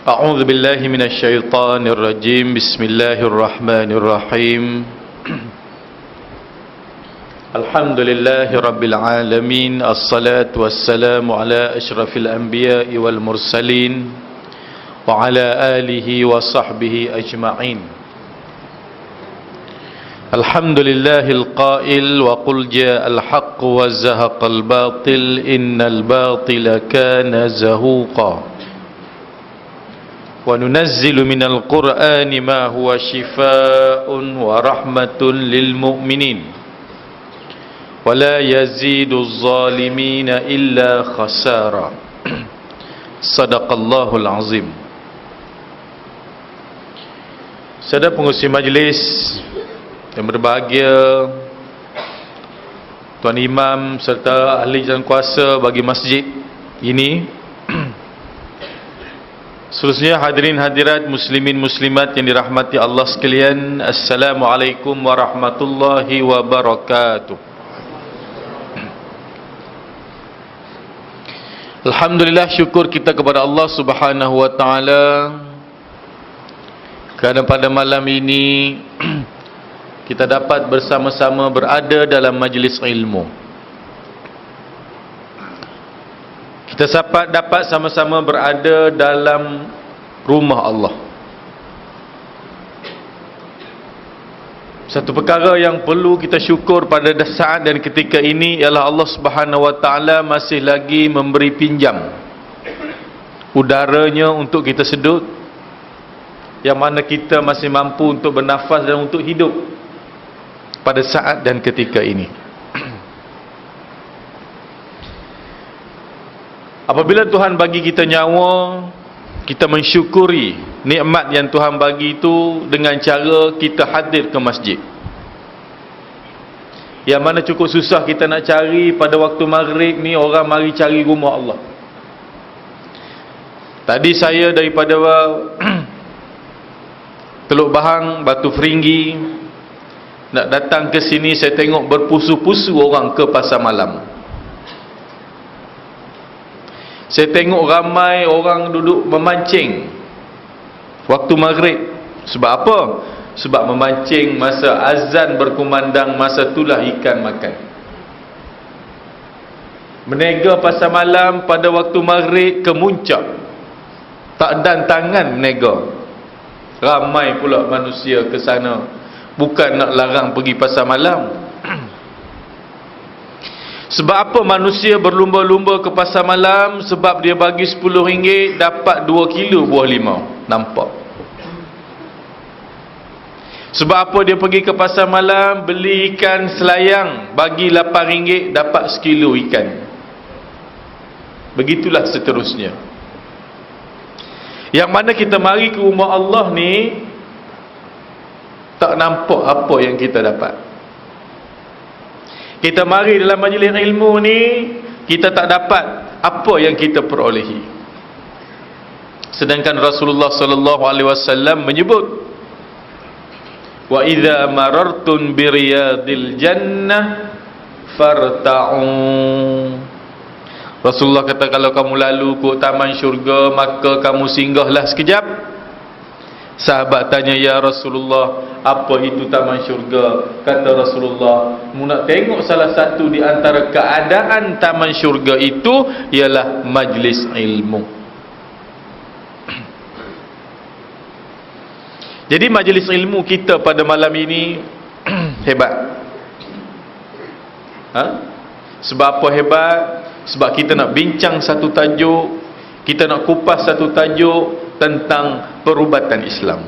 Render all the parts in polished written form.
أعوذ بالله من الشيطان الرجيم بسم الله الرحمن الرحيم الحمد لله رب العالمين الصلاة والسلام على أشرف الأنبياء والمرسلين وعلى آله وصحبه أجمعين الحمد لله القائل وقل جاء الحق وزهق الباطل إن الباطل كان زهوقا وننزل من القرآن ما هو شفاء ورحمة للمؤمنين ولا يزيد الظالمين إلا خسارا صدق الله العظيم. Saudara pengurusi majlis yang berbahagia, Tuan Imam serta ahli dan kuasa bagi masjid ini, seterusnya hadirin hadirat muslimin muslimat yang dirahmati Allah sekalian, Assalamualaikum warahmatullahi wabarakatuh. Alhamdulillah, syukur kita kepada Allah Subhanahu wa taala kerana pada malam ini kita dapat bersama-sama berada dalam majlis ilmu. Kita dapat sama-sama berada dalam rumah Allah. Satu perkara yang perlu kita syukur pada saat dan ketika ini ialah Allah Subhanahu wa taala masih lagi memberi pinjam udaranya untuk kita sedut, yang mana kita masih mampu untuk bernafas dan untuk hidup pada saat dan ketika ini. Apabila Tuhan bagi kita nyawa, kita mensyukuri nikmat yang Tuhan bagi itu dengan cara kita hadir ke masjid. Yang mana cukup susah kita nak cari pada waktu maghrib ni, orang mari cari rumah Allah. Tadi saya daripada Teluk Bahang, Batu Feringgi, nak datang ke sini, saya tengok berpusu-pusu orang ke pasar malam. Saya tengok ramai orang duduk memancing waktu maghrib. Sebab apa? Sebab memancing masa azan berkumandang, masa itulah ikan makan. Menega pasar malam pada waktu maghrib kemuncak, tak dan tangan menega. Ramai pula manusia ke sana. Bukan nak larang pergi pasar malam. Sebab apa manusia berlumba-lumba ke pasar malam? Sebab dia bagi RM10 dapat 2 kilo buah limau. Nampak? Sebab apa dia pergi ke pasar malam? Beli ikan selayang, bagi RM8 dapat sekilo ikan. Begitulah seterusnya. Yang mana kita mari ke rumah Allah ni, tak nampak apa yang kita dapat. Kita mari dalam majlis ilmu ni, kita tak dapat apa yang kita perolehi. Sedangkan Rasulullah sallallahu alaihi wasallam menyebut, wa idza marartum bi riyadil jannah farta'u. Rasulullah kata, kalau kamu lalu ke taman syurga, maka kamu singgahlah sekejap. Sahabat tanya, ya Rasulullah, apa itu taman syurga? Kata Rasulullah, mu nak tengok salah satu di antara keadaan taman syurga itu ialah majlis ilmu. Jadi majlis ilmu kita pada malam ini hebat. Sebab apa hebat? Sebab kita nak bincang satu tajuk, kita nak kupas satu tajuk tentang perubatan Islam.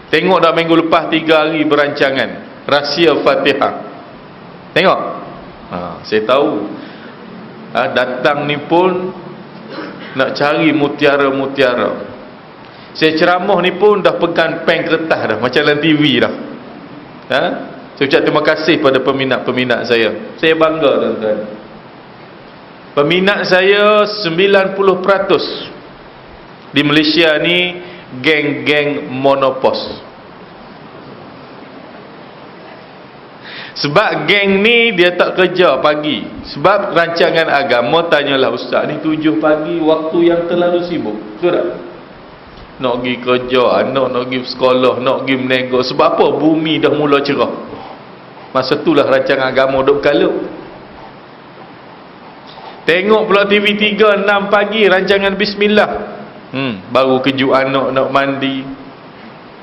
Tengok dah minggu lepas 3 hari berancangan rahsia Fatihah. Tengok. Saya tahu datang ni pun nak cari mutiara-mutiara. Saya ceramah ni pun dah pegang pen kertas dah, macam dalam TV dah. Saya ucap terima kasih pada peminat-peminat saya. Saya bangga, tuan-tuan. Peminat saya 90% di Malaysia ni geng-geng monopos. Sebab geng ni dia tak kerja pagi. Sebab rancangan agama tanyalah ustaz ni 7 pagi waktu yang terlalu sibuk. Betul tak? Nak pergi kerja, anak nak pergi sekolah, nak pergi menego. Sebab apa? Bumi dah mula cerah. Masa itulah rancangan agama duk berkalut. Tengok pula TV3 6 pagi rancangan bismillah. Baru kejut anak nak mandi.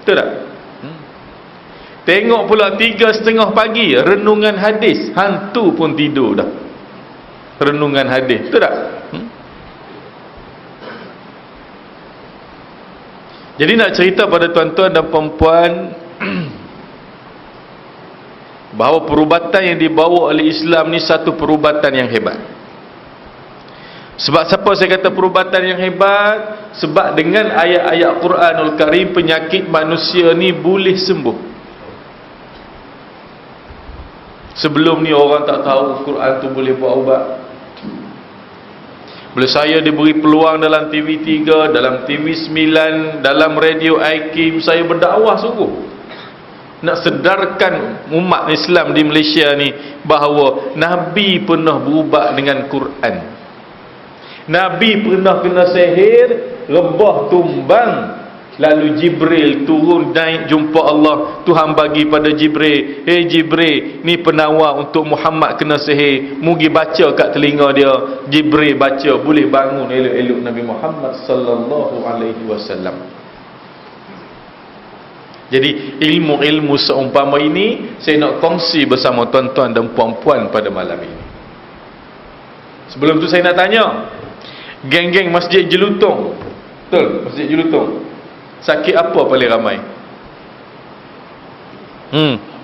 Betul tak? Tengok pula 3:30 pagi renungan hadis. Hantu pun tidur dah. Renungan hadis. Betul tak? Jadi nak cerita pada tuan-tuan dan perempuan bahawa perubatan yang dibawa oleh Islam ni satu perubatan yang hebat. Sebab siapa saya kata perubatan yang hebat? Sebab dengan ayat-ayat Quranul Karim penyakit manusia ni boleh sembuh. Sebelum ni orang tak tahu Quran tu boleh buat ubat. Bila saya diberi peluang dalam TV3, dalam TV9, dalam radio IKIM, saya berdakwah sungguh nak sedarkan umat Islam di Malaysia ni bahawa Nabi pernah berubat dengan Quran. Nabi pernah kena sihir, rebah tumbang, lalu Jibril turun naik jumpa Allah. Tuhan bagi pada Jibril, "Hey Jibril, ni penawar untuk Muhammad kena sihir, mugi baca kat telinga dia." Jibril baca, boleh bangun elok-elok Nabi Muhammad sallallahu alaihi wasallam. Jadi ilmu-ilmu seumpama ini saya nak kongsi bersama tuan-tuan dan puan-puan pada malam ini. Sebelum tu saya nak tanya, geng-geng Masjid Jelutong, betul? Masjid Jelutong, sakit apa paling ramai?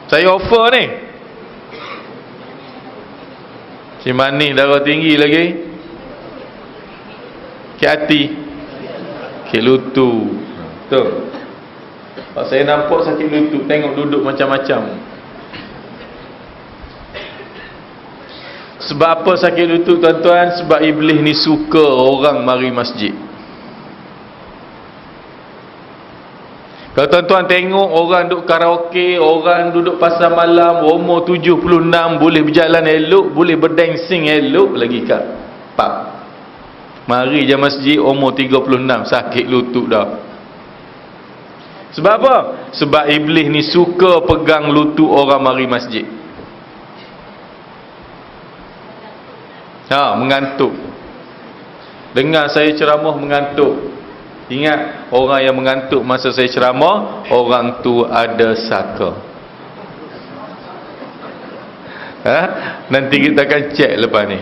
Saya offer ni. Si manis darah tinggi lagi. Sakit hati. Sakit lutut. Betul. Kalau saya nampak sakit lutut, tengok duduk macam-macam. Sebab apa sakit lutut tuan-tuan? Sebab iblis ni suka orang mari masjid. Kalau tuan-tuan tengok orang duduk karaoke, orang duduk pasar malam, umur 76, boleh berjalan elok, boleh berdancing elok lagi kat pub. Mari je masjid umur 36, sakit lutut dah. Sebab apa? Sebab iblis ni suka pegang lutut orang mari masjid. Mengantuk. Dengar saya ceramah mengantuk. Ingat, orang yang mengantuk masa saya ceramah, orang tu ada saka. Nanti kita akan cek lepas ni.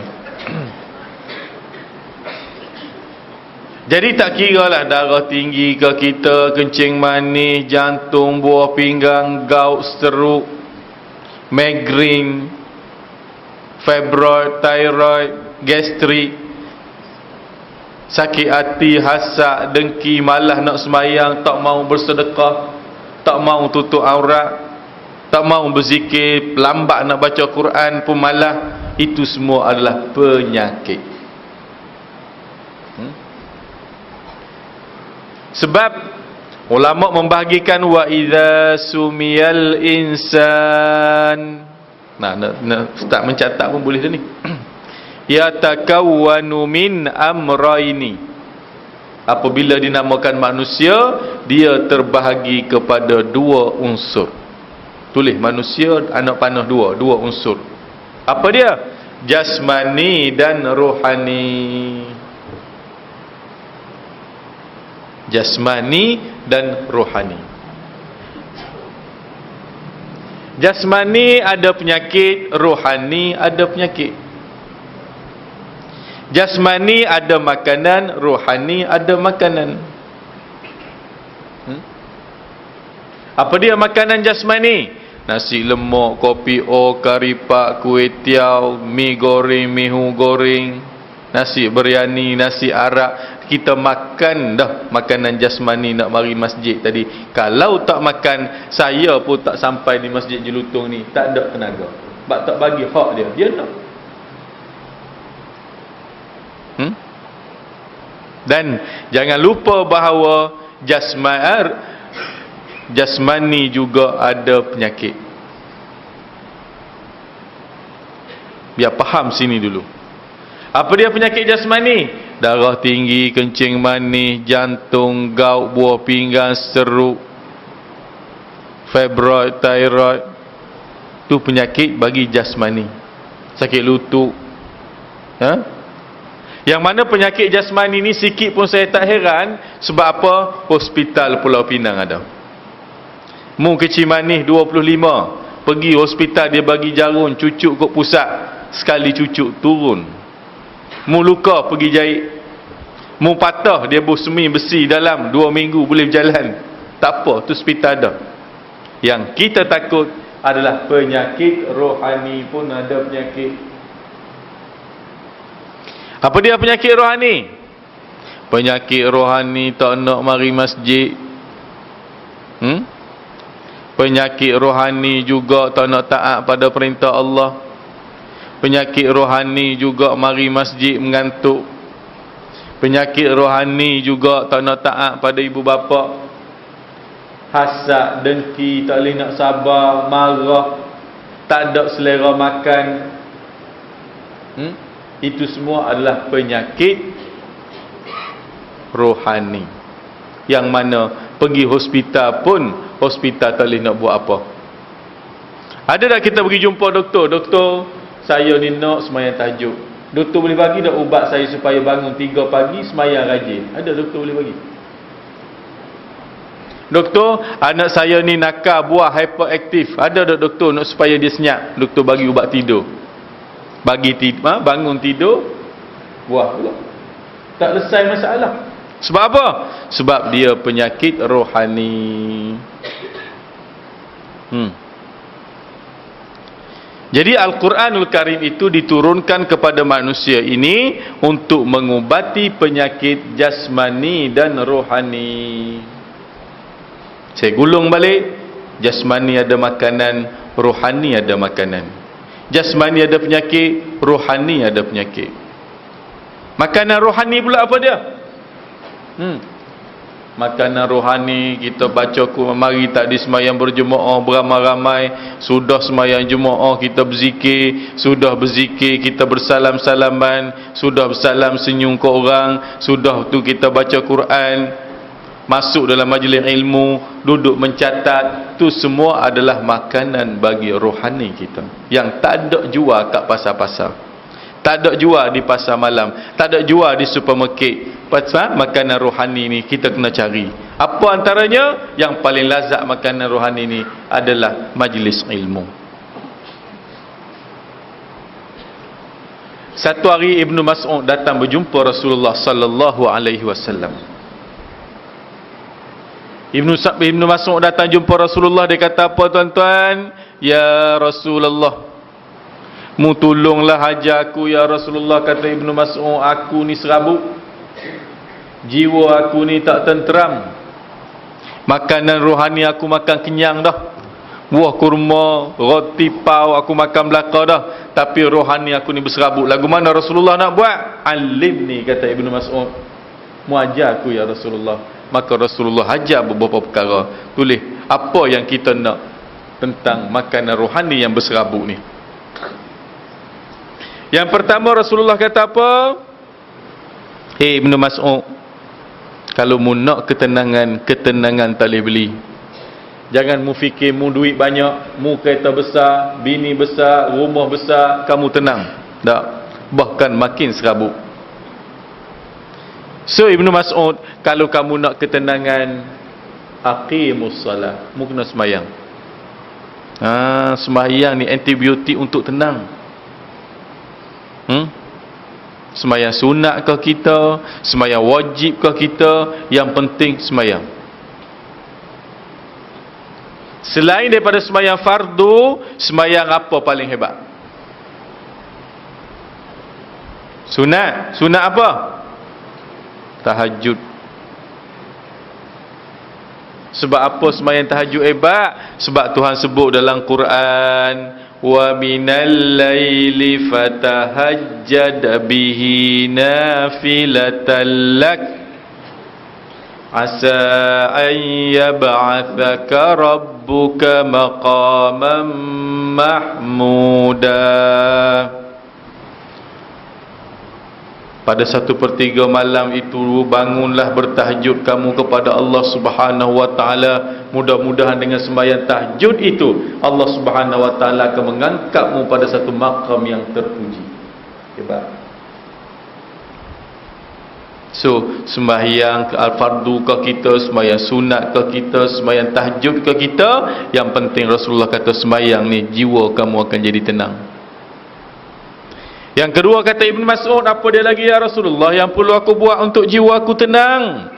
Jadi tak kira lah darah tinggi ke kita, kencing manis, jantung, buah pinggang, gout, stroke, migraine, fibroid, thyroid, gastrik, sakit hati, hasad, dengki, malas nak sembahyang, tak mau bersedekah, tak mau tutup aurat, tak mau berzikir, lambat nak baca Quran pun malas. Itu semua adalah penyakit. Sebab ulama membahagikan wa idza sumiyal insan. Start mencatat pun boleh dah ni. Yatakawwanu min amraini. Apabila dinamakan manusia, dia terbahagi kepada dua unsur. Tulis manusia anak panah dua unsur. Apa dia? Jasmani dan rohani. Jasmani dan rohani. Jasmani ada penyakit, rohani ada penyakit. Jasmani ada makanan, rohani ada makanan. Apa dia makanan jasmani? Nasi lemak, kopi o, kari pak, kuih tiaw, mi goreng, mihu goreng, nasi biryani, nasi arak. Kita makan dah makanan jasmani nak mari masjid tadi. Kalau tak makan, saya pun tak sampai di Masjid Jelutong ni, tak ada tenaga. Sebab tak bagi hak dia. Dia tak. Dan jangan lupa bahawa jasmani juga ada penyakit. Biar faham sini dulu. Apa dia penyakit jasmani? Darah tinggi, kencing manis, jantung, gout, buah pinggang, seruk, fibroid, thyroid. Itu penyakit bagi jasmani. Sakit lutut. Yang mana penyakit jasmani ni sikit pun saya tak heran. Sebab apa? Hospital Pulau Pinang ada. Mu kecil manis 25, pergi hospital dia bagi jarum, cucuk kot pusat. Sekali cucuk turun. Mu luka pergi jahit. Mu patah dia busmi besi dalam 2 minggu boleh berjalan. Tak apa, tu hospital ada. Yang kita takut adalah penyakit rohani pun ada penyakit. Apa dia penyakit rohani? Penyakit rohani tak nak mari masjid. Penyakit rohani juga tak nak taat pada perintah Allah. Penyakit rohani juga mari masjid mengantuk. Penyakit rohani juga tak nak taat pada ibu bapa. Hasad, dengki, tak boleh nak sabar, marah, tak ada selera makan. Itu semua adalah penyakit rohani. Yang mana pergi hospital pun, hospital tak boleh nak buat apa. Ada tak kita pergi jumpa doktor? Doktor, saya ni nak semayang tahajud. Doktor boleh bagi tak ubat saya supaya bangun 3 pagi semayang rajin? Ada doktor boleh bagi? Doktor, anak saya ni nakal, buah hyperaktif. Ada tak doktor nak supaya dia senyap? Doktor bagi ubat tidur. Bagi bangun tidur, buah pula. Tak selesai masalah. Sebab apa? Sebab dia penyakit rohani. Jadi Al-Quranul Karim itu diturunkan kepada manusia ini untuk mengubati penyakit jasmani dan rohani. Saya gulung balik. Jasmani ada makanan, rohani ada makanan. Jasmani ada penyakit, rohani ada penyakit. Makanan rohani pula apa dia? Makanan rohani, kita baca mari tadi semayang berjemaah beramai-ramai, sudah semayang jemaah kita berzikir, sudah berzikir kita bersalam-salaman, sudah bersalam senyum ke orang, sudah tu kita baca Quran, masuk dalam majlis ilmu, duduk mencatat. Tu semua adalah makanan bagi rohani kita, yang tak ada jual kat pasar-pasar, tak ada jual di pasar malam, tak ada jual di supermarket. Pasal makanan rohani ni kita kena cari. Apa antaranya? Yang paling lazat makanan rohani ni adalah majlis ilmu. Satu hari Ibnu Mas'ud datang berjumpa Rasulullah sallallahu alaihi wasallam. Ibnu Mas'ud datang jumpa Rasulullah, dia kata apa tuan-tuan? Ya Rasulullah, mu tolonglah haja aku ya Rasulullah. Kata Ibnu Mas'ud, aku ni serabut, jiwa aku ni tak tenteram. Makanan rohani aku makan kenyang dah, buah kurma, roti pau aku makan belaka dah, tapi rohani aku ni berserabut. Lagu mana Rasulullah nak buat? Alim ni, kata Ibnu Mas'ud, mu ajar aku ya Rasulullah. Maka Rasulullah ajar beberapa perkara. Tulis apa yang kita nak tentang makanan rohani yang berserabut ni. Yang pertama Rasulullah kata apa? Ibnu Mas'ud, kalau mu nak ketenangan, ketenangan tak boleh beli. Jangan mu fikir mu duit banyak, mu kereta besar, bini besar, rumah besar, kamu tenang. Tak. Bahkan makin serabut. So Ibnu Mas'ud, kalau kamu nak ketenangan, aqimus salah, mu kena semayang. Semayang ni antibiotik untuk tenang. Semayang sunat kah kita, semayang wajib kah kita, yang penting semayang. Selain daripada semayang fardu, semayang apa paling hebat? Sunat. Sunat apa? Tahajud. Sebab apa semayang tahajud hebat? Sebab Tuhan sebut dalam Quran, wa minal laili fatahajjad bihi nafilatan lak asa an yab'athaka rabbuka maqaman mahmuda. pada 1/3 malam itu bangunlah bertahajud kamu kepada Allah Subhanahu wa taala. Mudah-mudahan dengan sembahyang tahajud itu Allah Subhanahu wa taala akan mengangkatmu pada satu maqam yang terpuji. Hebat. So, sembahyang al-fardu ke kita, sembahyang sunat ke kita, sembahyang tahajud ke kita, yang penting Rasulullah kata sembahyang ni jiwa kamu akan jadi tenang. Yang kedua kata Ibn Mas'ud, apa dia lagi ya Rasulullah yang perlu aku buat untuk jiwa aku tenang?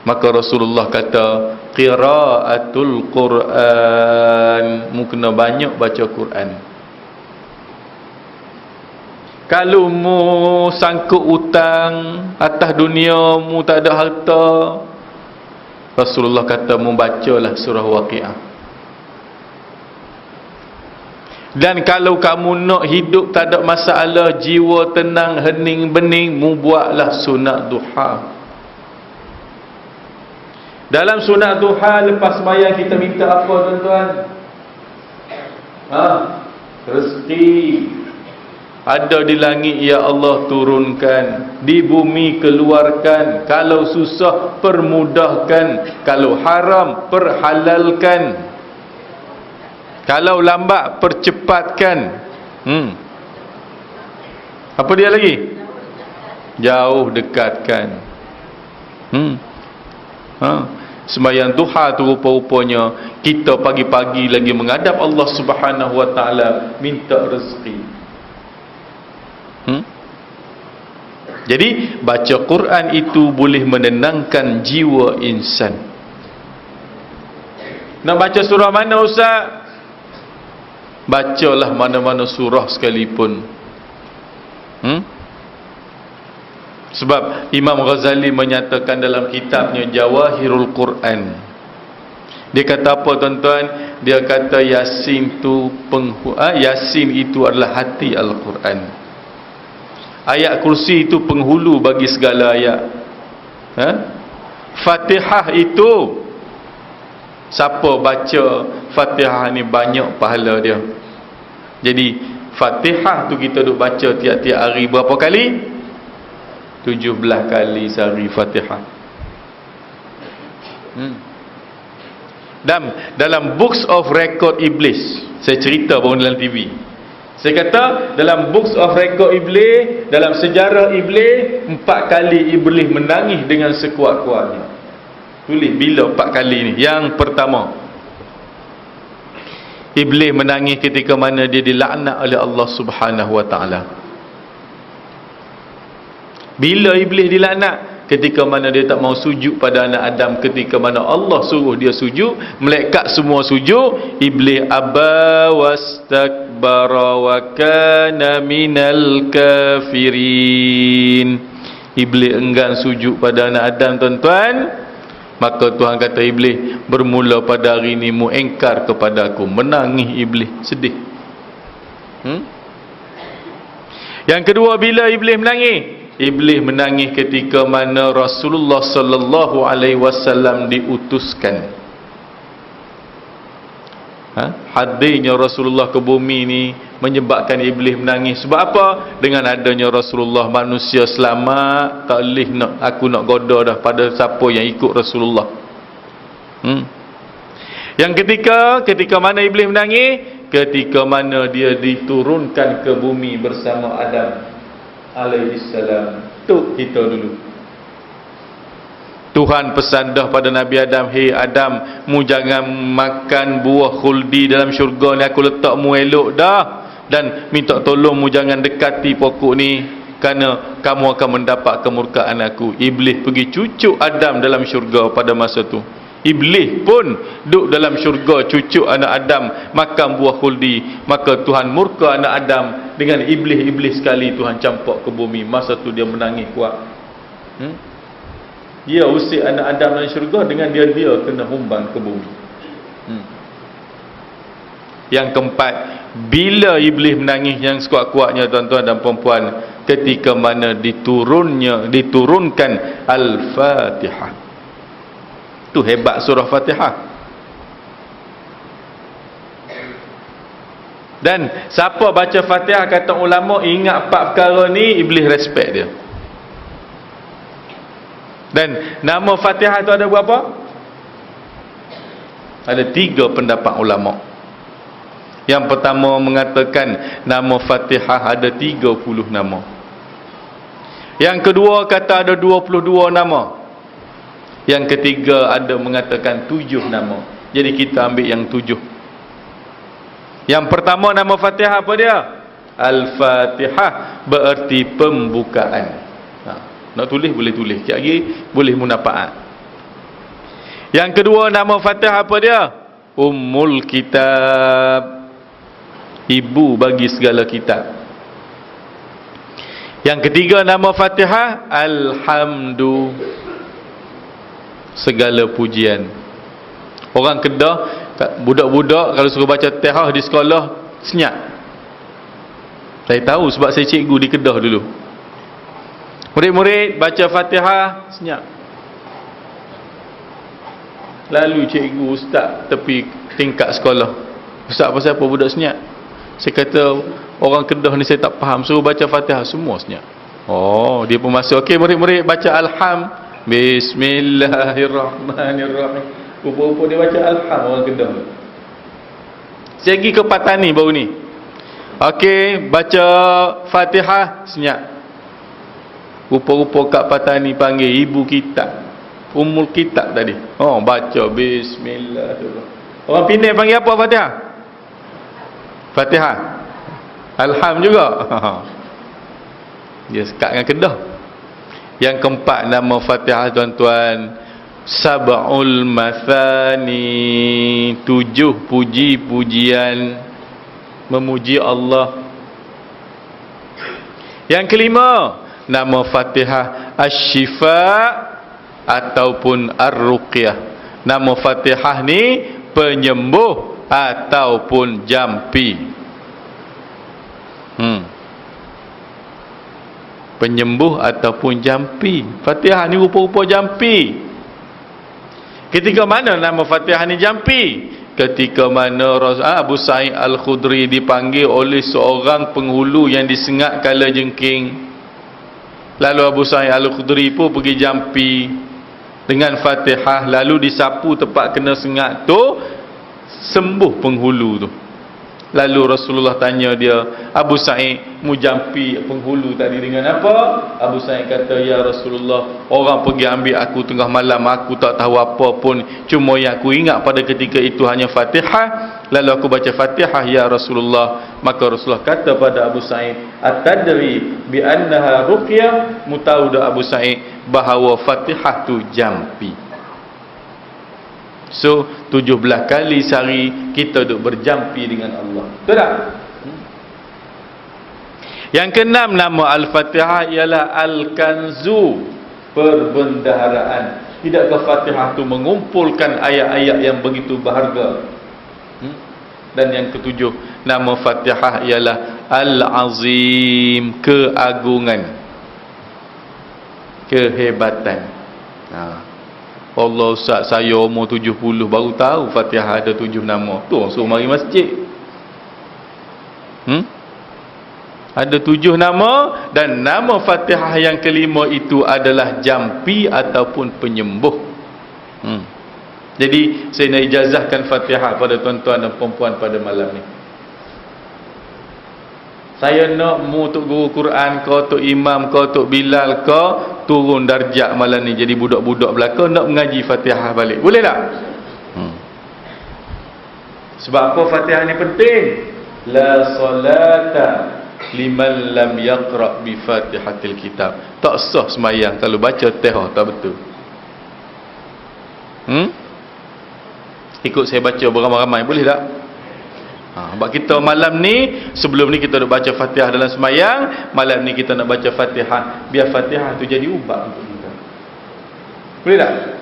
Maka Rasulullah kata, qiraatul Quran. Mu kena banyak baca Quran. Kalau mu sangkut hutang atas dunia, mu tak ada harta, Rasulullah kata mu bacalah surah Waqiah. Dan kalau kamu nak hidup tak ada masalah, jiwa tenang, hening bening, mu buatlah sunat duha. Dalam sunat duha lepas sembahyang kita minta apa tuan-tuan? Rezeki. Ada di langit ya Allah turunkan, di bumi keluarkan, kalau susah permudahkan, kalau haram perhalalkan, kalau lambat percepatkan. Apa dia lagi? Jauh dekatkan. Sembahyang duha tu rupa-rupanya kita pagi-pagi lagi menghadap Allah Subhanahu wa taala minta rezeki. Jadi baca Quran itu boleh menenangkan jiwa insan. Nak baca surah mana ustaz? Bacalah mana-mana surah sekalipun. Sebab Imam Ghazali menyatakan dalam kitabnya Jawahirul Quran, dia kata apa tuan-tuan? Dia kata Yasin itu adalah hati Al-Quran. Ayat kursi itu penghulu bagi segala ayat. Fatihah itu, siapa baca Fatihah ni banyak pahala dia. Jadi Fatihah tu kita duk baca tiap-tiap hari berapa kali? 17 kali sehari Fatihah. Dan dalam Books of Record Iblis, saya cerita baru dalam TV, saya kata dalam Books of Record Iblis, dalam sejarah Iblis, 4 kali Iblis menangis dengan sekuat-kuatnya. Tulis bila 4 kali ni. Yang pertama, Iblis menangis ketika mana dia dilaknat oleh Allah Subhanahu wa taala. Bila Iblis dilaknat? Ketika mana dia tak mau sujud pada anak Adam, ketika mana Allah suruh dia sujud, malaikat semua sujud, Iblis aba wastakbara wa kana minal kafirin. Iblis enggan sujud pada anak Adam tuan-tuan. Maka Tuhan kata Iblis, bermula pada hari ini mu engkar kepada aku. Menangis Iblis, sedih. Yang kedua, bila Iblis menangis? Iblis menangis ketika mana Rasulullah sallallahu alaihi wasallam diutuskan. Hadirnya Rasulullah ke bumi ni menyebabkan Iblis menangis. Sebab apa? Dengan adanya Rasulullah, manusia selamat. Tak boleh aku nak goda dah pada siapa yang ikut Rasulullah. Yang ketika mana Iblis menangis? Ketika mana dia diturunkan ke bumi bersama Adam alaihissalam. Tu kita dulu. Tuhan pesan dah pada Nabi Adam, hei Adam, mu jangan makan buah khuldi dalam syurga ni, aku letak mu elok dah, dan minta tolong mu jangan dekati pokok ni kerana kamu akan mendapat kemurkaan aku. Iblis pergi cucuk Adam dalam syurga pada masa tu. Iblis pun duduk dalam syurga cucuk anak Adam makan buah khuldi. Maka Tuhan murka anak Adam dengan iblis-iblis sekali, Tuhan campak ke bumi. Masa tu dia menangis kuat. Dia usik anak Adam dalam syurga dengan dia kena humbang ke bumi. Yang keempat, bila iblis menangis yang sekuat-kuatnya tuan-tuan dan puan-puan, ketika mana diturunkan Al-Fatihah. Tu hebat surah Fatihah. Dan siapa baca Fatihah, kata ulama, ingat 4 perkara ni, iblis respect dia. Dan nama Fatihah tu ada berapa? Ada 3 pendapat ulama. Yang pertama mengatakan nama Fatihah ada 30 nama. Yang kedua kata ada 22 nama. Yang ketiga ada mengatakan 7 nama. Jadi kita ambil yang 7. Yang pertama nama Fatihah apa dia? Al-Fatihah bererti pembukaan. Nak tulis boleh tulis. Sekejap lagi boleh munafaat. Yang kedua nama Fatihah apa dia? Ummul Kitab, ibu bagi segala kitab. Yang ketiga nama Fatihah Alhamdu, segala pujian. Orang Kedah, budak-budak kalau suruh baca Fatihah di sekolah senyap. Saya tahu sebab saya cikgu di Kedah dulu. Murid-murid baca Fatihah senyap. Lalu cikgu ustaz tepi tingkat sekolah, ustaz pasal apa budak senyap? Saya kata orang Kedah ni saya tak faham, suruh baca Fatihah semua senyap. Oh, dia pun masuk. Okey murid-murid baca Alham. Bismillahirrahmanirrahim. Rupa-rupa dia baca Alham orang Kedah. Saya pergi ke Patani baru ni. Okey, baca Fatihah senyap. Rupa-rupa kat Patani panggil ibu kitab, Ummul Kitab tadi. Oh, baca Bismillahirrahmanirrahim. Orang Penang panggil apa Fatihah? Fatihah. Alham juga. Dia sekat dengan Kedah. Yang keempat nama Fatihah tuan-tuan, Sab'ul Mathani, 7 puji-pujian memuji Allah. Yang kelima nama Fatihah Asy-Syifa ataupun Ar-Ruqyah. Nama Fatihah ni penyembuh ataupun jampi. Penyembuh ataupun jampi. Fatihah ni rupa-rupa jampi. Ketika mana nama Fatihah ni jampi? Ketika mana Abu Sa'id Al-Khudri dipanggil oleh seorang penghulu yang disengat kala jengking. Lalu Abu Sa'id Al-Khudri pun pergi jampi dengan Fatihah, lalu disapu tempat kena sengat tu, sembuh penghulu tu. Lalu Rasulullah tanya dia, Abu Sa'id, mu jampi penghulu tadi dengan apa? Abu Sa'id kata, ya Rasulullah, orang pergi ambil aku tengah malam, aku tak tahu apa pun, cuma yang aku ingat pada ketika itu hanya Fatihah. Lalu aku baca Fatihah, ya Rasulullah. Maka Rasulullah kata pada Abu Sa'id, atadri bi annaha ruqyah, mu tahu dah Abu Sa'id bahawa Fatihah tu jampi. So 17 kali sehari kita duk berjampi dengan Allah. Betul tak? Yang keenam nama Al-Fatihah ialah Al-Kanzu, perbendaharaan. Tidakkah Fatihah tu mengumpulkan ayat-ayat yang begitu berharga? Dan yang ketujuh nama Fatihah ialah Al-Azim, keagungan, kehebatan. Allah Ustaz, saya umur 70 baru tahu Fatihah ada 7 nama. Tu suruh mari masjid. Ada 7 nama, dan nama Fatihah yang kelima itu adalah jampi ataupun penyembuh. Jadi saya nak ijazahkan Fatihah pada tuan-tuan dan puan-puan pada malam ni. Saya nak mu tok guru Quran ke, tok imam ke, tok Bilal ke, turun darjat malam ni jadi budak-budak belaka nak mengaji Fatihah balik. Boleh tak? Sebab apa Fatihah ni penting? La salata liman lam yaqra bi Fatihatil Kitab. Tak sah sembahyang kalau baca Fatihah tak betul. Ikut saya baca beramai-ramai boleh tak? Sebab kita malam ni, sebelum ni kita nak baca Fatihah dalam sembahyang, malam ni kita nak baca Fatihah, biar Fatihah tu jadi ubat untuk kita. Boleh tak?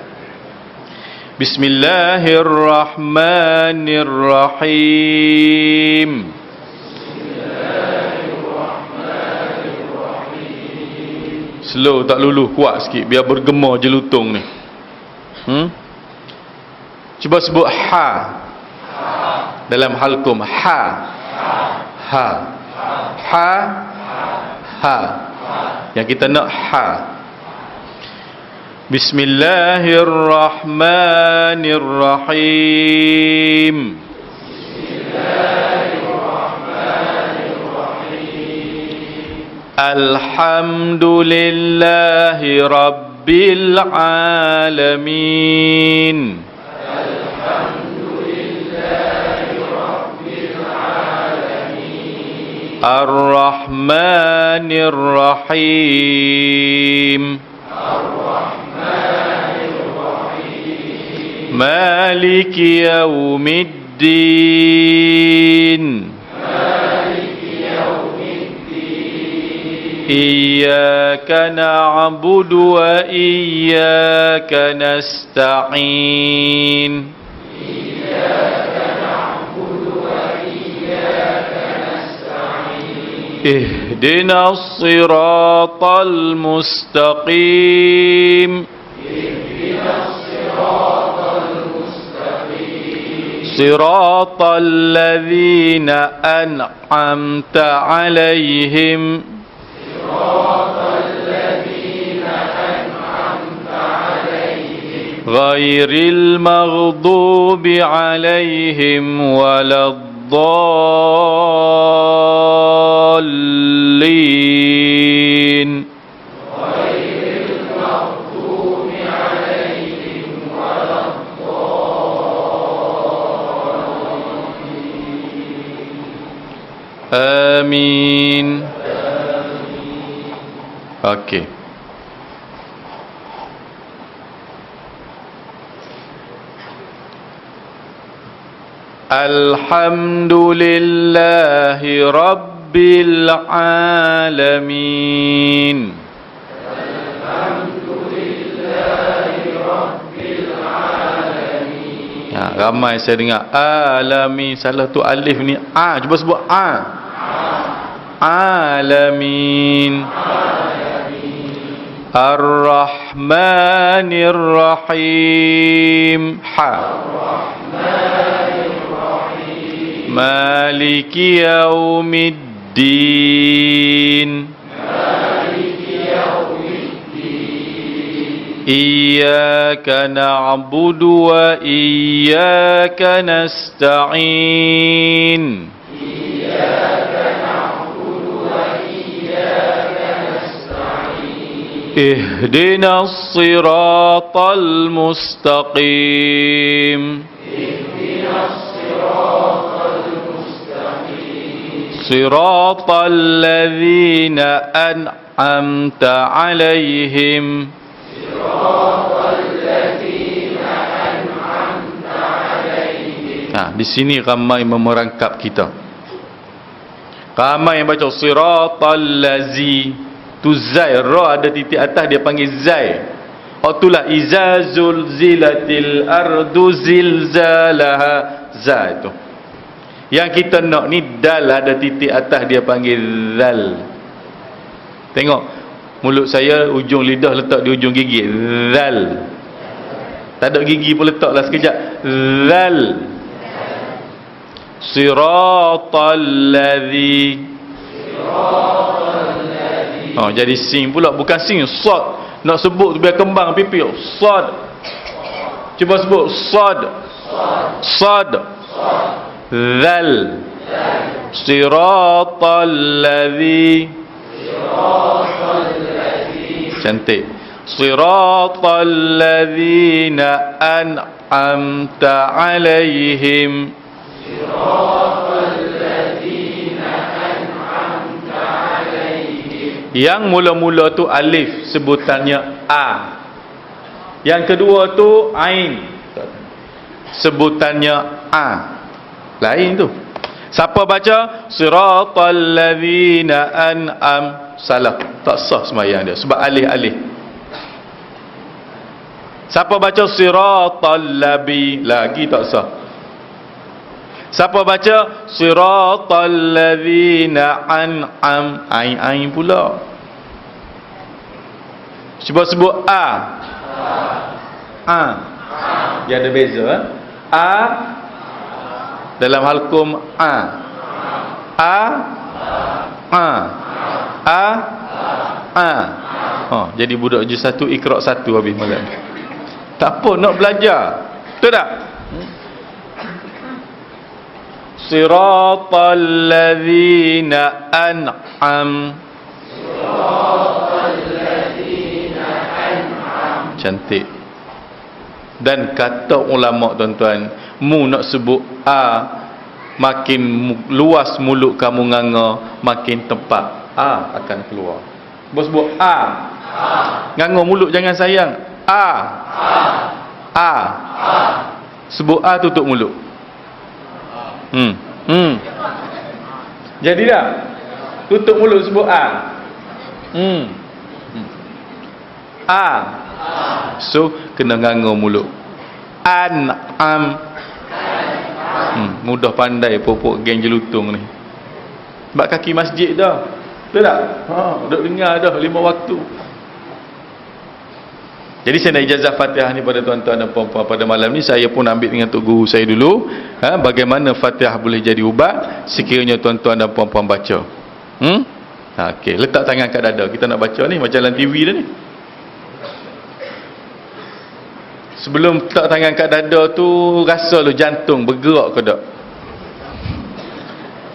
Bismillahirrahmanirrahim. Slow, tak luluh, kuat sikit biar bergema jelutong ni. Cuba sebut ha. Dalam halqum, ha. Ha. Ha. Ha. Yang kita nak ha. Bismillahirrahmanirrahim. Alhamdulillahi Rabbil Alamin. Ar-Rahmanir Rahim. Maliki Yaumiddin. Iyyaka na'budu wa iyyaka nasta'in. Ihdinas siratal mustaqim. Siratal ladzina an'amta 'alaihim. Ghairil maghdubi 'alaihim waladdallin. Amin. Okey. Alhamdulillahi Rabbil Alamin. Ya, ramai saya dengar alamin, salah tu alif ni a, cuba sebut a. Alamin. Ar-Rahmanir Rahim. Ha. Maliki Yaumiddin. Iyyaka na'budu wa iyyaka nasta'in. Ihdinas siratal mustaqim. Siratal ladzina an'amta 'alaihim. Nah, di sini ramai memerangkap kita. Ramai yang baca siratal lazi. Tu zai, ra ada titik atas dia panggil zai. Itulah iza zulzilatil ardu zilzalaha. Za itu. Yang kita nak ni dal ada titik atas dia panggil zal. Tengok mulut saya, ujung lidah letak di ujung gigi. Zal. Tak ada gigi pun letaklah sekejap. Zal. Siratal ladzi. Oh, jadi sing pula, bukan sing, sad. Nak sebut biar kembang pipi. Sad. Cuba sebut sad. Sad. Zal. Siratal ladzi. Cantik. Siratal ladzina an'amta 'alaihim. Yang mula-mula tu alif, sebutannya a. Yang kedua tu ain, sebutannya a. Lain tu. Siapa baca siratal ladzina an'am, salah, tak sah sembahyang dia sebab alih-alih. Siapa baca siratal labi, lagi tak sah. Siapa baca siratal ladzina an'am, ain pula. Cuba sebut a. Dia ada beza. A dalam halkum a. A. Jadi budak juz 1 Iqra 1 habis malam. Tak apa, nak belajar. Betul tak? Siratal ladzina an'am. Cantik. Dan kata ulama tuan-tuan, mu nak sebut makin luas mulut kamu nganga, makin tepat akan keluar. Bos sebut nganga mulut jangan sayang. Sebut tutup mulut. Jadi dah. Tutup mulut sebut So kena nganga mulut. An'am. Mudah pandai popok geng jelutung ni. Sebab kaki masjid dah. Betul tak? Duk dengar dah 5 waktu. Jadi saya nak ijazah Fatihah ni pada tuan-tuan dan puan-puan pada malam ni. Saya pun ambil dengan tok guru saya dulu. Bagaimana Fatihah boleh jadi ubat sekiranya tuan-tuan dan puan-puan baca. Okey, letak tangan kat dada. Kita nak baca ni macam dalam TV dah ni. Sebelum letak tangan kat dada tu, rasa lu jantung bergerak ke tak?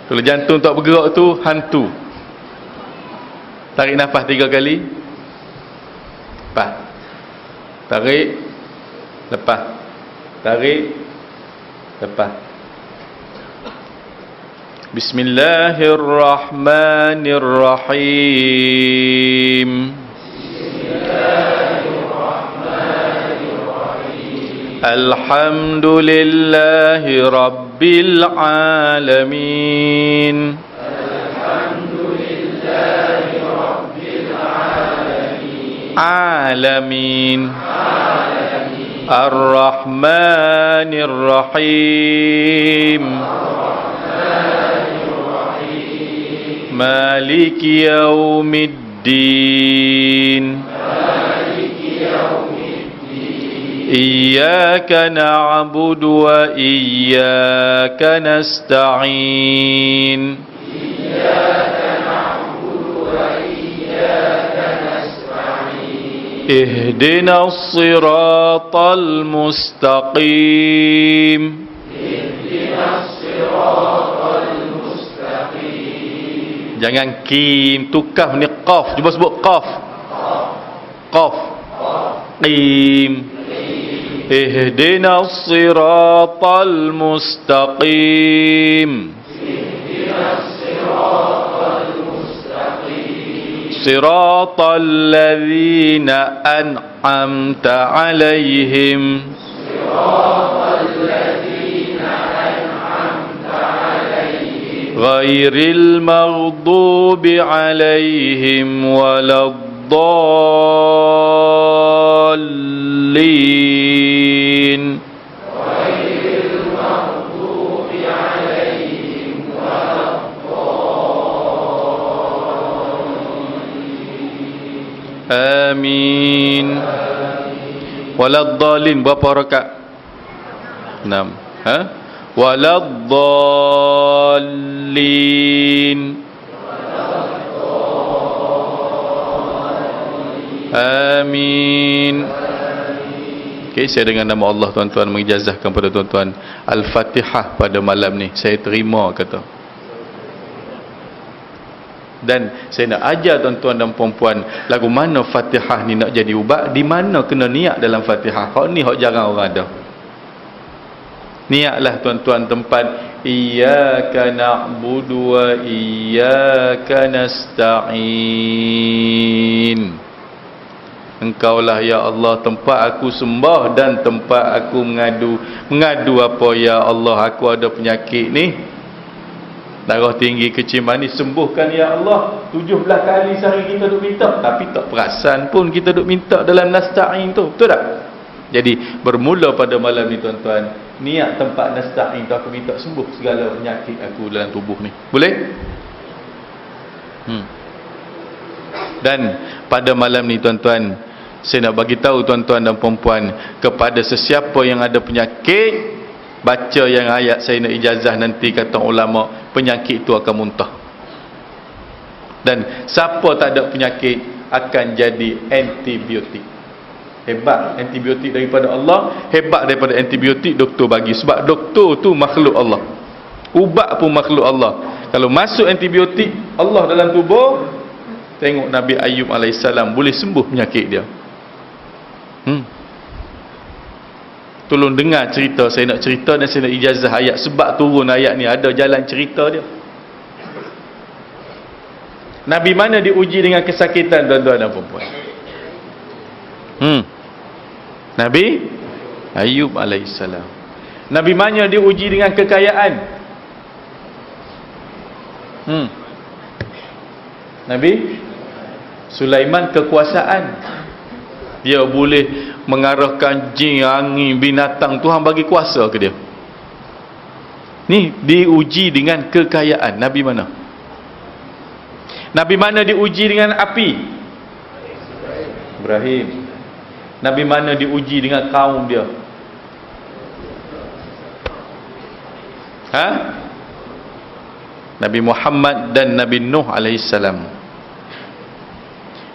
Kalau jantung tak bergerak tu, hantu. Tarik nafas 3 kali. Lepas. Tarik. Lepas. Tarik. Lepas. Bismillahirrahmanirrahim. Alhamdulillahi Rabbil Alamin. Alhamdulillahi Rabbil Alamin. Ar-Rahmanir Rahim. Maliki Yaumiddin. Iyyaka na'budu wa iyyaka nasta'in. Ihdinas siratal mustaqim. Jangan kim, tu kaf ni qaf. Cuba sebut qaf. Qaf. Qim. Ihdinas siratal mustaqim. Siratal ladzina an'amta 'alaihim. Ghairil maghdubi 'alaihim waladdallin. Amin. Waladdallin berapa rakaat? 6. Waladdallin. Amin. Okey, saya dengan nama Allah tuan-tuan mengijazahkan pada tuan-tuan Al-Fatihah pada malam ni. Saya terima kata. Dan saya nak ajar tuan-tuan dan puan-puan lagu mana Fatihah ni nak jadi ubat, di mana kena niat dalam Fatihah. Hak ni hak jarang orang ada. Niatlah tuan-tuan tempat iyyaka na'budu wa iyyaka nasta'in. Engkaulah ya Allah tempat aku sembah dan tempat aku mengadu. Mengadu apa ya Allah, aku ada penyakit ni. Darah tinggi, kecil manis, sembuhkan ya Allah. 17 kali sehari kita duk minta, tapi tak perasan pun kita duk minta dalam nasta'in tu. Betul tak? Jadi bermula pada malam ni tuan-tuan, niat tempat nasta'in tu aku minta sembuh segala penyakit aku dalam tubuh ni. Boleh? Dan pada malam ni tuan-tuan, saya nak bagi tahu tuan-tuan dan puan-puan, kepada sesiapa yang ada penyakit, baca yang ayat saya nak ijazah nanti, kata ulama, penyakit itu akan muntah. Dan siapa tak ada penyakit, akan jadi antibiotik. Hebat antibiotik daripada Allah, hebat daripada antibiotik doktor bagi. Sebab doktor tu makhluk Allah, ubat pun makhluk Allah. Kalau masuk antibiotik Allah dalam tubuh, tengok Nabi Ayub AS boleh sembuh penyakit dia. Tolong dengar cerita. Saya nak cerita dan saya nak ijazah ayat. Sebab turun ayat ni ada jalan cerita dia. Nabi mana diuji dengan kesakitan, tuan-tuan dan puan-puan? Nabi Ayub AS. Nabi mana diuji dengan kekayaan? Nabi Sulaiman kekuasaan. Dia boleh mengarahkan jin, angin, binatang. Tuhan bagi kuasa ke dia? Ni diuji dengan kekayaan. Nabi mana? Nabi mana diuji dengan api? Ibrahim. Nabi mana diuji dengan kaum dia? Nabi Muhammad dan Nabi Nuh alaihissalam.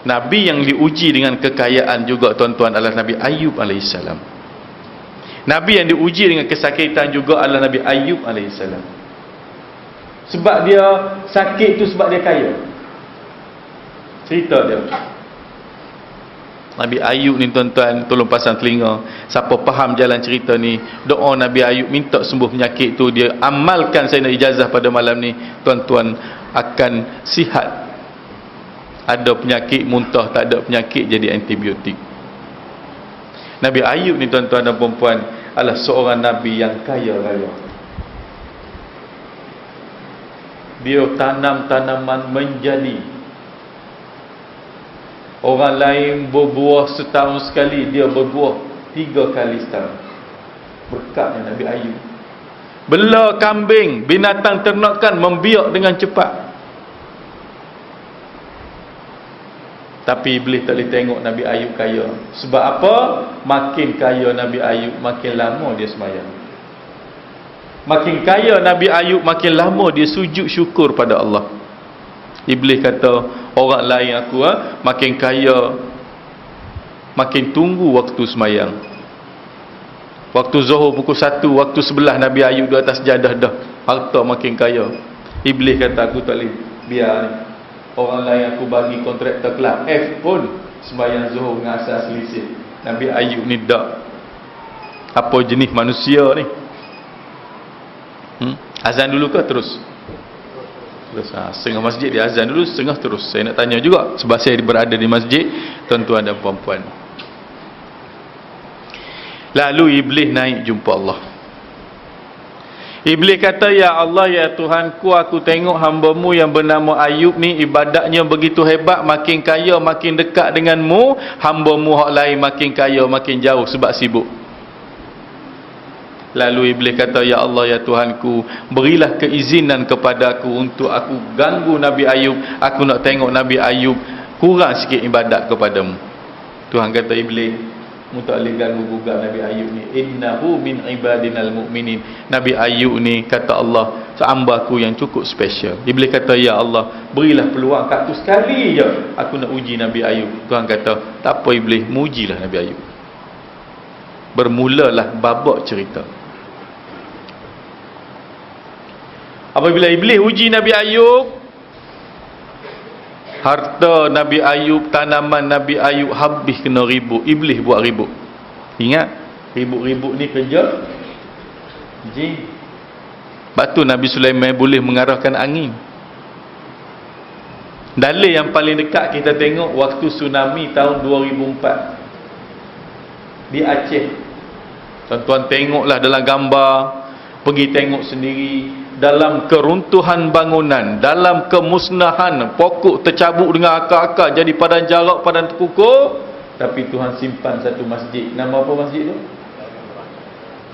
Nabi yang diuji dengan kekayaan juga, tuan-tuan, adalah Nabi Ayub alaihissalam. Nabi yang diuji dengan kesakitan juga adalah Nabi Ayub alaihissalam. Sebab dia sakit tu sebab dia kaya. Cerita dia. Nabi Ayub ni, tuan-tuan, tolong pasang telinga. Siapa faham jalan cerita ni, doa Nabi Ayub minta sembuh penyakit tu, dia amalkan. Saya nak ijazah pada malam ni, tuan-tuan akan sihat. Ada penyakit muntah, tak ada penyakit jadi antibiotik. Nabi Ayub ni, tuan-tuan dan puan-puan, adalah seorang Nabi yang kaya raya. Dia tanam tanaman menjadi. Orang lain berbuah setahun sekali, dia berbuah 3 kali setahun. Berkatnya Nabi Ayub. Bela kambing, binatang ternakan membiak dengan cepat. Tapi iblis tak boleh tengok Nabi Ayub kaya. Sebab apa? Makin kaya Nabi Ayub, makin lama dia sembahyang. Makin kaya Nabi Ayub, makin lama dia sujud syukur pada Allah. Iblis kata, orang lain aku makin kaya, makin tunggu waktu sembahyang. Waktu Zuhur pukul 1, waktu sebelah Nabi Ayub di atas jadah dah. Harta makin kaya. Iblis kata, aku tak boleh biar ni. Orang lain aku bagi kontraktor kelab F pun sembahyang Zuhur dengan asas selisih. Nabi Ayub ni tak. Apa jenis manusia ni? Azan dulu ke terus? Terus. Setengah masjid dia azan dulu, setengah terus. Saya nak tanya juga, sebab saya berada di masjid, tuan-tuan dan puan-puan. Lalu iblis naik jumpa Allah. Iblis kata, ya Allah, ya Tuhanku, aku tengok hamba-Mu yang bernama Ayub ni ibadatnya begitu hebat, makin kaya, makin dekat dengan-Mu. Hamba-Mu hak lain makin kaya, makin jauh sebab sibuk. Lalu iblis kata, ya Allah, ya Tuhanku, berilah keizinan kepada aku untuk aku ganggu Nabi Ayub. Aku nak tengok Nabi Ayub kurang sikit ibadat kepadamu. Tuhan kata, iblis, mu tak boleh ganggu gugat Nabi Ayub ni. Innahu min ibadinal mu'minin. Nabi Ayub ni, kata Allah, hamba-Ku yang cukup special. Iblis kata, ya Allah, berilah peluang kat tu sekali je, aku nak uji Nabi Ayub. Tuhan kata, tak apa iblis, mujilah Nabi Ayub. Bermulalah babak cerita. Apabila iblis uji Nabi Ayub, harta Nabi Ayub, tanaman Nabi Ayub habis kena ribut. Iblis buat ribut. Ingat, ribut-ribut ni kerja jin. Sebab tu Nabi Sulaiman boleh mengarahkan angin. Dalil yang paling dekat kita tengok waktu tsunami tahun 2004 di Aceh. Tuan-tuan tengoklah dalam gambar, pergi tengok sendiri. Dalam keruntuhan bangunan, dalam kemusnahan, pokok tercabuk dengan akar-akar jadi padang jarak, padang terkukur. Tapi Tuhan simpan satu masjid. Nama apa masjid tu?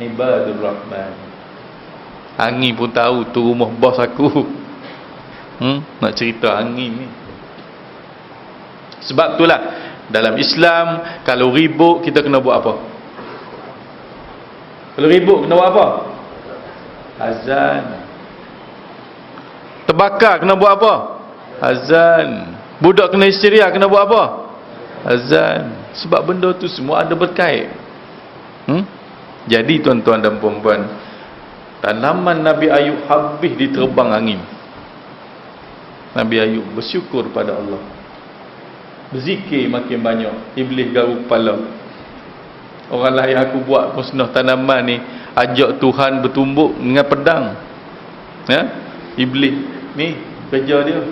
Ibadur Rahman. Angin pun tahu tu rumah bos aku. Nak cerita angin ni. Sebab itulah dalam Islam, kalau ribut kita kena buat apa? Kalau ribut kena buat apa? Azan. Terbakar kena buat apa? Azan. Budak kena istirahat, kena buat apa? Azan. Sebab benda tu semua ada berkait. Jadi tuan-tuan dan puan-puan, tanaman Nabi Ayub habis diterbang angin. Nabi Ayub bersyukur pada Allah, berzikir makin banyak. Iblis garuk kepala. Orang lain aku buat musnah tanaman ni, ajak Tuhan bertumbuk dengan pedang. Iblis ni kerja dia.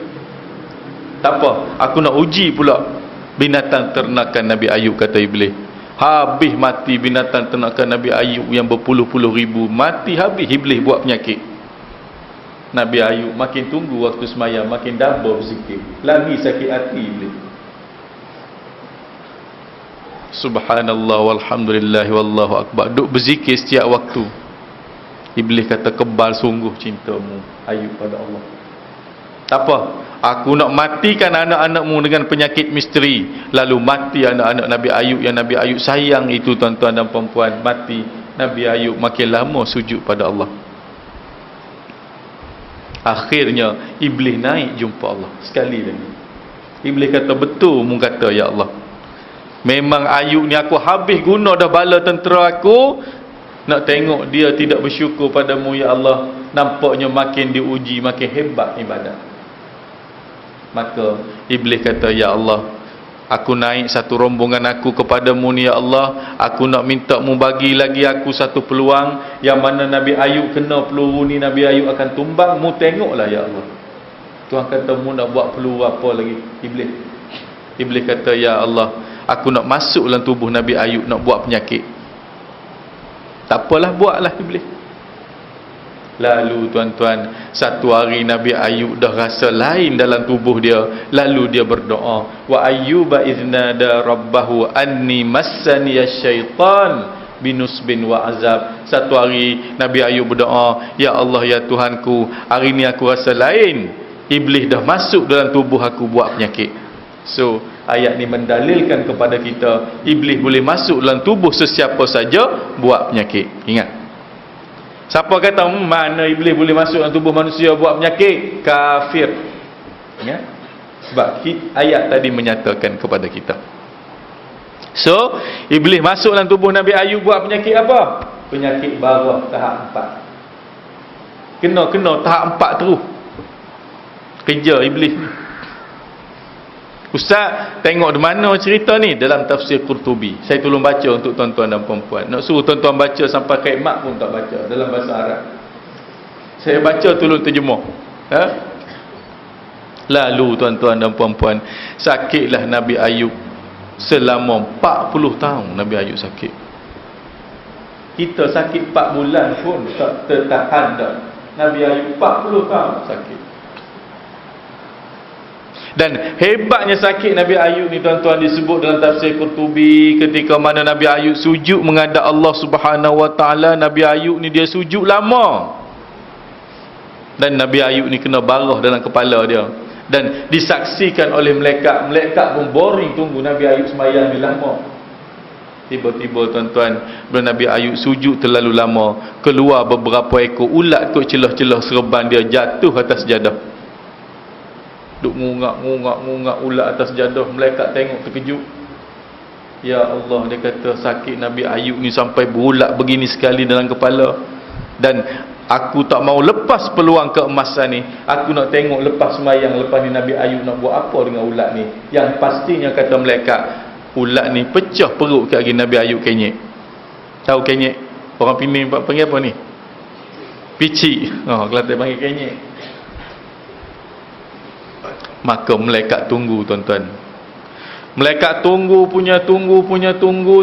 Tak apa, aku nak uji pula binatang ternakan Nabi Ayub, kata Iblis. Habis mati binatang ternakan Nabi Ayub yang berpuluh-puluh ribu. Mati habis Iblis buat penyakit. Nabi Ayub makin tunggu waktu semayang, makin double berzikir. Lagi sakit hati Iblis. Subhanallah walhamdulillah wallahu akbar. Duk berzikir setiap waktu. Iblis kata, kebal sungguh cintamu Ayub pada Allah. Tak apa, aku nak matikan anak-anakmu dengan penyakit misteri. Lalu mati anak-anak Nabi Ayub yang Nabi Ayub sayang itu, tuan-tuan dan puan-puan. Mati. Nabi Ayub makin lama sujud pada Allah. Akhirnya Iblis naik jumpa Allah sekali lagi. Iblis kata, betul mu kata ya Allah, memang Ayub ni aku habis guna dah bala tentera aku. Nak tengok dia tidak bersyukur padamu ya Allah. Nampaknya makin diuji, makin hebat ibadat. Maka Iblis kata, ya Allah, aku naik satu rombongan aku kepadamu ni ya Allah. Aku nak minta mu bagi lagi aku satu peluang. Yang mana Nabi Ayub kena peluru ni, Nabi Ayub akan tumbang. Mu tengoklah ya Allah. Tuhan kata, mu nak buat peluru apa lagi? Iblis kata, ya Allah, aku nak masuk dalam tubuh Nabi Ayub, nak buat penyakit. Tak apalah, buatlah Iblis. Lalu tuan-tuan, satu hari Nabi Ayub dah rasa lain dalam tubuh dia. Lalu dia berdoa, wa ayyuba iznada rabbahu anni massani asyaitan binusbin wa azab. Satu hari Nabi Ayub berdoa, ya Allah ya Tuhanku, hari ni aku rasa lain. Iblis dah masuk dalam tubuh aku buat penyakit. So ayat ni mendalilkan kepada kita, iblis boleh masuk dalam tubuh sesiapa saja buat penyakit. Ingat, siapa kata mana iblis boleh masuk dalam tubuh manusia buat penyakit? Kafir. Ingat, sebab ayat tadi menyatakan kepada kita. So iblis masuk dalam tubuh Nabi Ayub buat penyakit apa? Penyakit barah tahap 4. Kena tahap 4 terus kerja iblis ni. Ustaz, tengok di mana cerita ni? Dalam tafsir Qurtubi. Saya tolong baca untuk tuan-tuan dan puan-puan. Nak suruh tuan-tuan baca sampai kiamat pun tak baca dalam bahasa Arab. Saya baca, tolong terjemah. Lalu tuan-tuan dan puan-puan, sakitlah Nabi Ayub selama 40 tahun. Nabi Ayub sakit. Kita sakit 4 bulan pun tak tertahan dah. Nabi Ayub 40 tahun sakit. Dan hebatnya sakit Nabi Ayub ni tuan-tuan, disebut dalam tafsir Qurtubi, ketika mana Nabi Ayub sujud menghadap Allah Subhanahu Wa Taala. Nabi Ayub ni dia sujud lama. Dan Nabi Ayub ni kena barah dalam kepala dia. Dan disaksikan oleh malaikat. Malaikat pun boring tunggu Nabi Ayub sembahyang ni lama. Tiba-tiba tuan-tuan, bila Nabi Ayub sujud terlalu lama, keluar beberapa ekor ulat kot celah-celah serban dia, jatuh atas sejadah. Duk ngungak ulat atas sejadah. Malaikat tengok terkejut. Ya Allah, dia kata sakit Nabi Ayub ni sampai berulat begini sekali dalam kepala. Dan aku tak mau lepas peluang keemasan ni. Aku nak tengok lepas semayang, lepas ni Nabi Ayub nak buat apa dengan ulat ni. Yang pastinya kata malaikat, ulat ni pecah perut kat Nabi Ayub kenyek. Tahu kenyek? Orang Penang panggil apa ni? Picik. Kelantan panggil kenyek. Maka malaikat tunggu tuan-tuan. Malaikat tunggu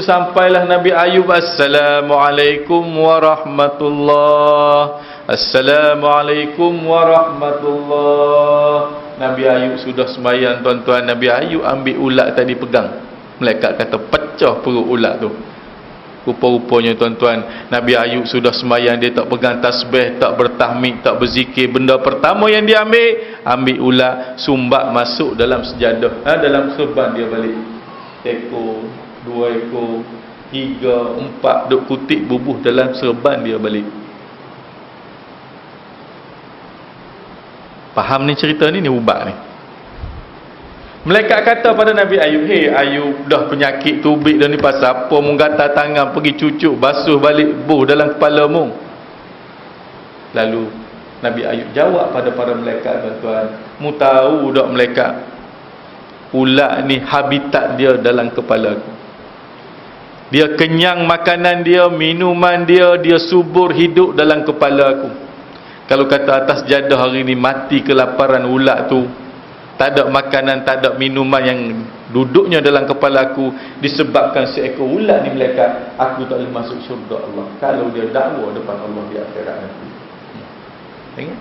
sampailah Nabi Ayub, Assalamualaikum warahmatullah. Assalamualaikum warahmatullah. Nabi Ayub sudah sembahyang tuan-tuan. Nabi Ayub ambil ulat tadi pegang. Malaikat kata pecah perut ulat tu. Rupa-rupanya tuan-tuan, Nabi Ayub sudah sembahyang, dia tak pegang tasbih, tak bertahmid, tak berzikir. Benda pertama yang dia ambil ulat, sumbat masuk dalam sejadah, dalam serban dia balik. Ekor, 2 ekor, 3, 4, duk kutip bubuh dalam serban dia balik. Faham ni cerita ni ubat ni. Malaikat kata pada Nabi Ayub, "Hei Ayub, dah penyakit tubik dah ni, pasal apa mu gatal tangan pergi cucuk basuh balik buh dalam kepala mu?" Lalu Nabi Ayub jawab pada para malaikat, tuan-tuan, mu tahu tak malaikat, ulat ni habitat dia dalam kepala aku. Dia kenyang makanan dia, minuman dia, dia subur hidup dalam kepala aku. Kalau kata atas jadah hari ni mati kelaparan ulat tu, tak ada makanan, tak ada minuman yang duduknya dalam kepala aku, disebabkan seekor ulat ni malaikat, aku tak boleh masuk syurga Allah kalau dia dakwa depan Allah di akhirat nanti. Tengok,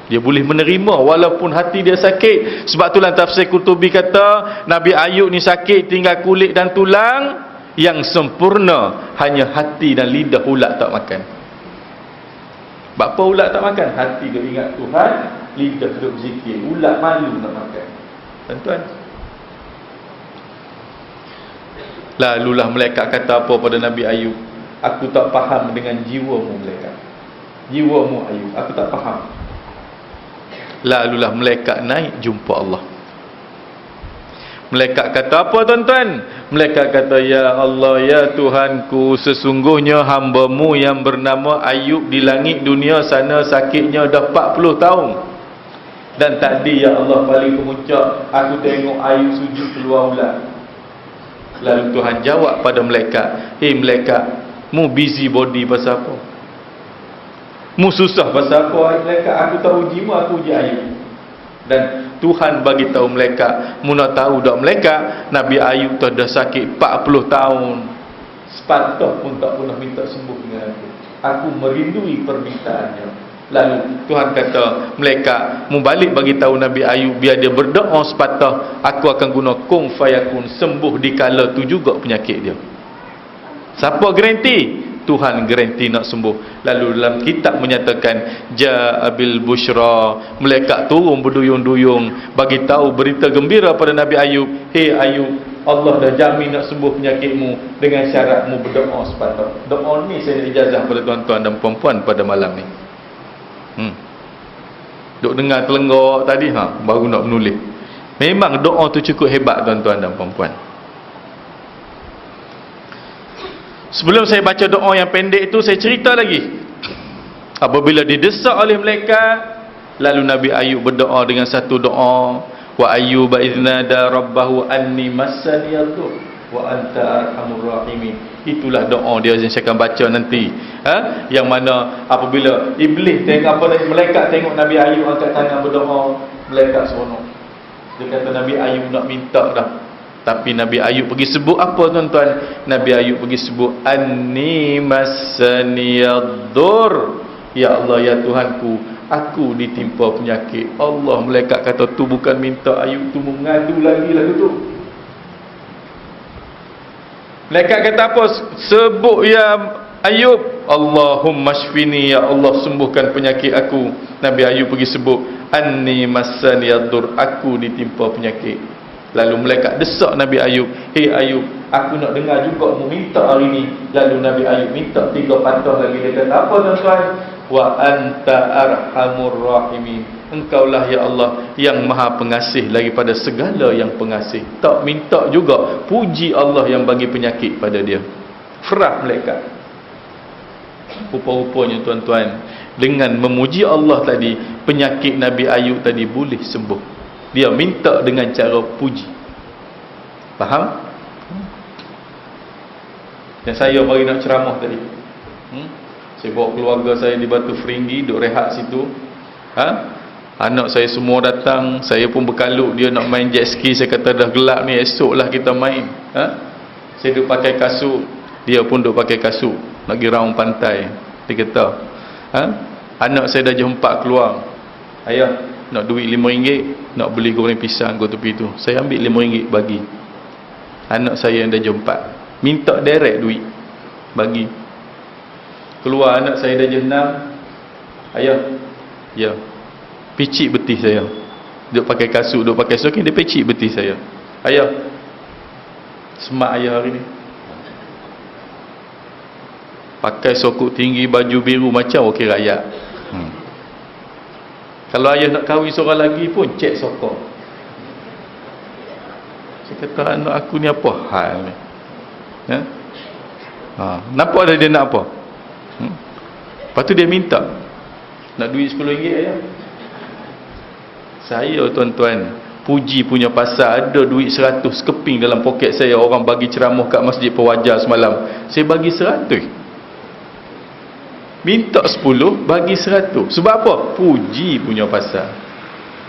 dia boleh menerima walaupun hati dia sakit. Sebab itulah tafsir Qurtubi kata Nabi Ayub ni sakit tinggal kulit dan tulang, yang sempurna hanya hati dan lidah ulat tak makan. Apa ulat tak makan? Hati dia ingat Tuhan, lidah duduk zikir, ulat malu nak makan. Tuan-tuan, lalulah malaikat kata apa pada Nabi Ayub, "Aku tak faham dengan jiwamu malaikat, jiwamu Ayub, aku tak faham." Lalulah malaikat naik jumpa Allah. Malaikat kata apa, tuan-tuan? Malaikat kata, "Ya Allah, ya Tuhanku, sesungguhnya hamba-Mu yang bernama Ayub di langit dunia sana sakitnya dah 40 tahun. Dan tadi ya Allah paling kemuncak, aku tengok Ayub sujud keluar ulat." Lalu Tuhan jawab pada malaikat, "Hei malaikat, mu busy body pasal apa? Mu susah pasal apa malaikat? Aku tak uji mu, aku uji Ayub." Dan Tuhan bagi tahu malaikat, mu nak tahu tak malaikat, Nabi Ayub tu dah sakit 40 tahun, sepatah pun tak pernah minta sembuh dengan aku. Aku merindui permintaannya. Lalu Tuhan kata, malaikat, mu balik bagi tahu Nabi Ayub, biar dia berdoa sepatah, aku akan guna kun fayakun, sembuh di kala tu juga penyakit dia. Siapa garanti? Tuhan garanti nak sembuh. Lalu dalam kitab menyatakan, Ja'abil Bushra, malaikat turun berduyung-duyung bagi tahu berita gembira pada Nabi Ayub, "Hei Ayub, Allah dah jamin nak sembuh penyakitmu dengan syarat mu berdoa sepatah." Doa ni saya ijazah pada tuan-tuan dan puan-puan pada malam ni. Duk dengar telenggak tadi, baru nak menulis. Memang doa tu cukup hebat, tuan-tuan dan puan-puan. Sebelum saya baca doa yang pendek itu, saya cerita lagi. Apabila didesak oleh malaikat, lalu Nabi Ayub berdoa dengan satu doa, "Wa Ayyub idznada rabbahu anni massani yadur wa anta arhamur rahimin." Itulah doa dia yang saya akan baca nanti. Yang mana apabila iblis tengok apa, malaikat tengok Nabi Ayub angkat tangan berdoa, malaikat seronok. Dia kata Nabi Ayub nak minta dah. Tapi Nabi Ayub pergi sebut apa, tuan-tuan? Nabi Ayub pergi sebut, "Anni massani yadur." Ya Allah, ya Tuhanku, aku ditimpa penyakit. Allah, malaikat kata tu bukan minta Ayub tu mengadu lagi lagu tu. Malaikat kata apa? Sebut ya Ayub, "Allahumma shfini, ya Allah sembuhkan penyakit aku." Nabi Ayub pergi sebut, "Anni massani yadur," aku ditimpa penyakit. Lalu malaikat desak Nabi Ayub, "Hei Ayub, aku nak dengar juga mu minta hari ni." Lalu Nabi Ayub minta 3 patah lagi. Dia kata apa, tuan-tuan? "Wa anta arhamur rahimin." Engkaulah ya Allah yang maha pengasih daripada segala yang pengasih. Tak minta juga puji Allah yang bagi penyakit pada dia. Ferah malaikat. Rupa-rupanya, tuan-tuan, dengan memuji Allah tadi, penyakit Nabi Ayub tadi boleh sembuh. Dia minta dengan cara puji. Faham? Yang saya bagi nak ceramah tadi, saya bawa keluarga saya di Batu Feringgi, duk rehat situ. Anak saya semua datang. Saya pun berkalut, dia nak main jet ski. Saya kata dah gelap ni, esoklah kita main. Saya duk pakai kasut, dia pun duk pakai kasut, nak pergi round pantai. Dia kata, anak saya dah jam 4 keluar, "Ayah, nak duit RM5, nak beli goreng pisang ke tepi tu." Saya ambil RM5 bagi. Anak saya yang dah jam 4 minta direct duit, bagi. Keluar anak saya dah jam 6, "Ayah, ya, picit betih saya." Duk pakai kasut, duk pakai stoking, dia picit betih saya. "Ayah, semak ayah hari ni. Pakai sokok tinggi, baju biru macam okey rakyat. Kalau ayah nak kahwin seorang lagi pun cek sokok." kata anak aku ni apa hal ni, ya? Nampak dah dia nak apa. Lepas tu dia minta nak duit RM10 ayah. Saya tuan-tuan puji punya pasal, ada duit 100 keping dalam poket saya. Orang bagi ceramah kat masjid Pewajar semalam, saya bagi 100. Minta 10, bagi 100. Sebab apa? Puji punya pasal.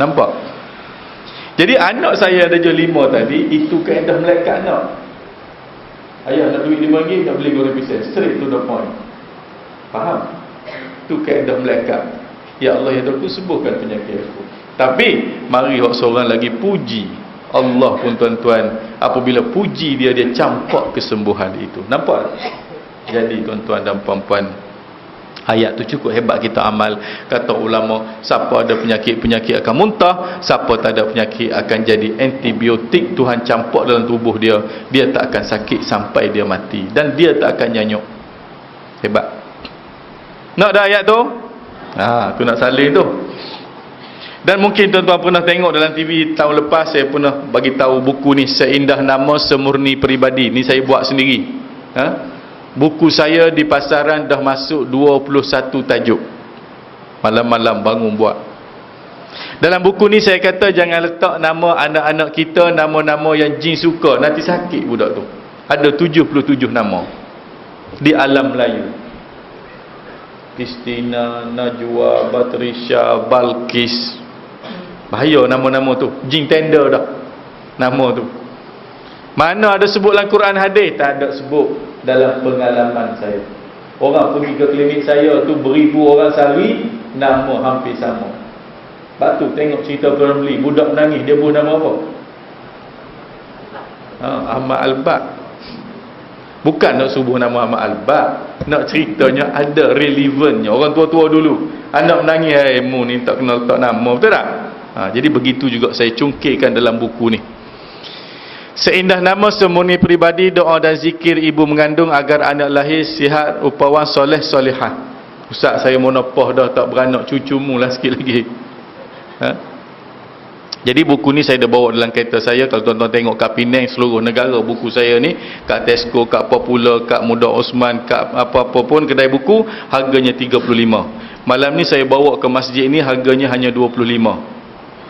Nampak? Jadi anak saya ada je 5 tadi, itu kaedah malaikat anak. Ayah nak duit RM5, nak beli goreng pisang. Straight to the point. Faham? Itu kaedah malaikat. Ya Allah, ya aku sembuhkan penyakit aku. Tapi mari seorang lagi puji Allah pun tuan-tuan. Apabila puji dia, dia campak kesembuhan itu. Nampak? Jadi tuan-tuan dan puan-puan, ayat tu cukup hebat kita amal. Kata ulama, siapa ada penyakit-penyakit akan muntah, siapa tak ada penyakit akan jadi antibiotik. Tuhan campak dalam tubuh dia, dia tak akan sakit sampai dia mati, dan dia tak akan nyanyuk. Hebat. Nak dah ayat tu? Tu nak salin tu. Dan mungkin tuan-tuan pernah tengok dalam TV tahun lepas, saya pernah bagi tahu buku ni, Seindah Nama Semurni Peribadi. Ni saya buat sendiri. Buku saya di pasaran dah masuk 21 tajuk. Malam-malam bangun buat. Dalam buku ni saya kata jangan letak nama anak-anak kita nama-nama yang jin suka, nanti sakit budak tu. Ada 77 nama di alam Melayu. Kristina, Najwa, Batrisha, Balkis. Bahaya nama-nama tu. Jin tender dah nama tu. Mana ada sebut dalam Quran hadis? Tak ada sebut dalam pengalaman saya. Orang pergi ke klinik saya tu beribu orang sehari, nama hampir sama. Lepas tu tengok cerita Ramli, budak menangis, dia buat nama apa? Ahmad Al-Baq. Bukan nak subuh nama Ahmad Al-Baq, nak ceritanya ada relevannya. Orang tua-tua dulu, anak menangis, mu ni tak kenal letak nama, betul tak? Jadi begitu juga saya cungkirkan dalam buku ni. Seindah Nama Semurni Peribadi, doa dan zikir ibu mengandung agar anak lahir sihat, rupawan, soleh, solehah. Ustaz, saya monopah dah, tak beranak, cucumu lah sikit lagi. Jadi buku ni saya dah bawa dalam kereta saya. Kalau tuan-tuan tengok kat Penang, seluruh negara buku saya ni, kat Tesco, kat Popular, kat Muda Osman, kat apa-apa pun kedai buku, harganya 35. Malam ni saya bawa ke masjid ni, harganya hanya 25.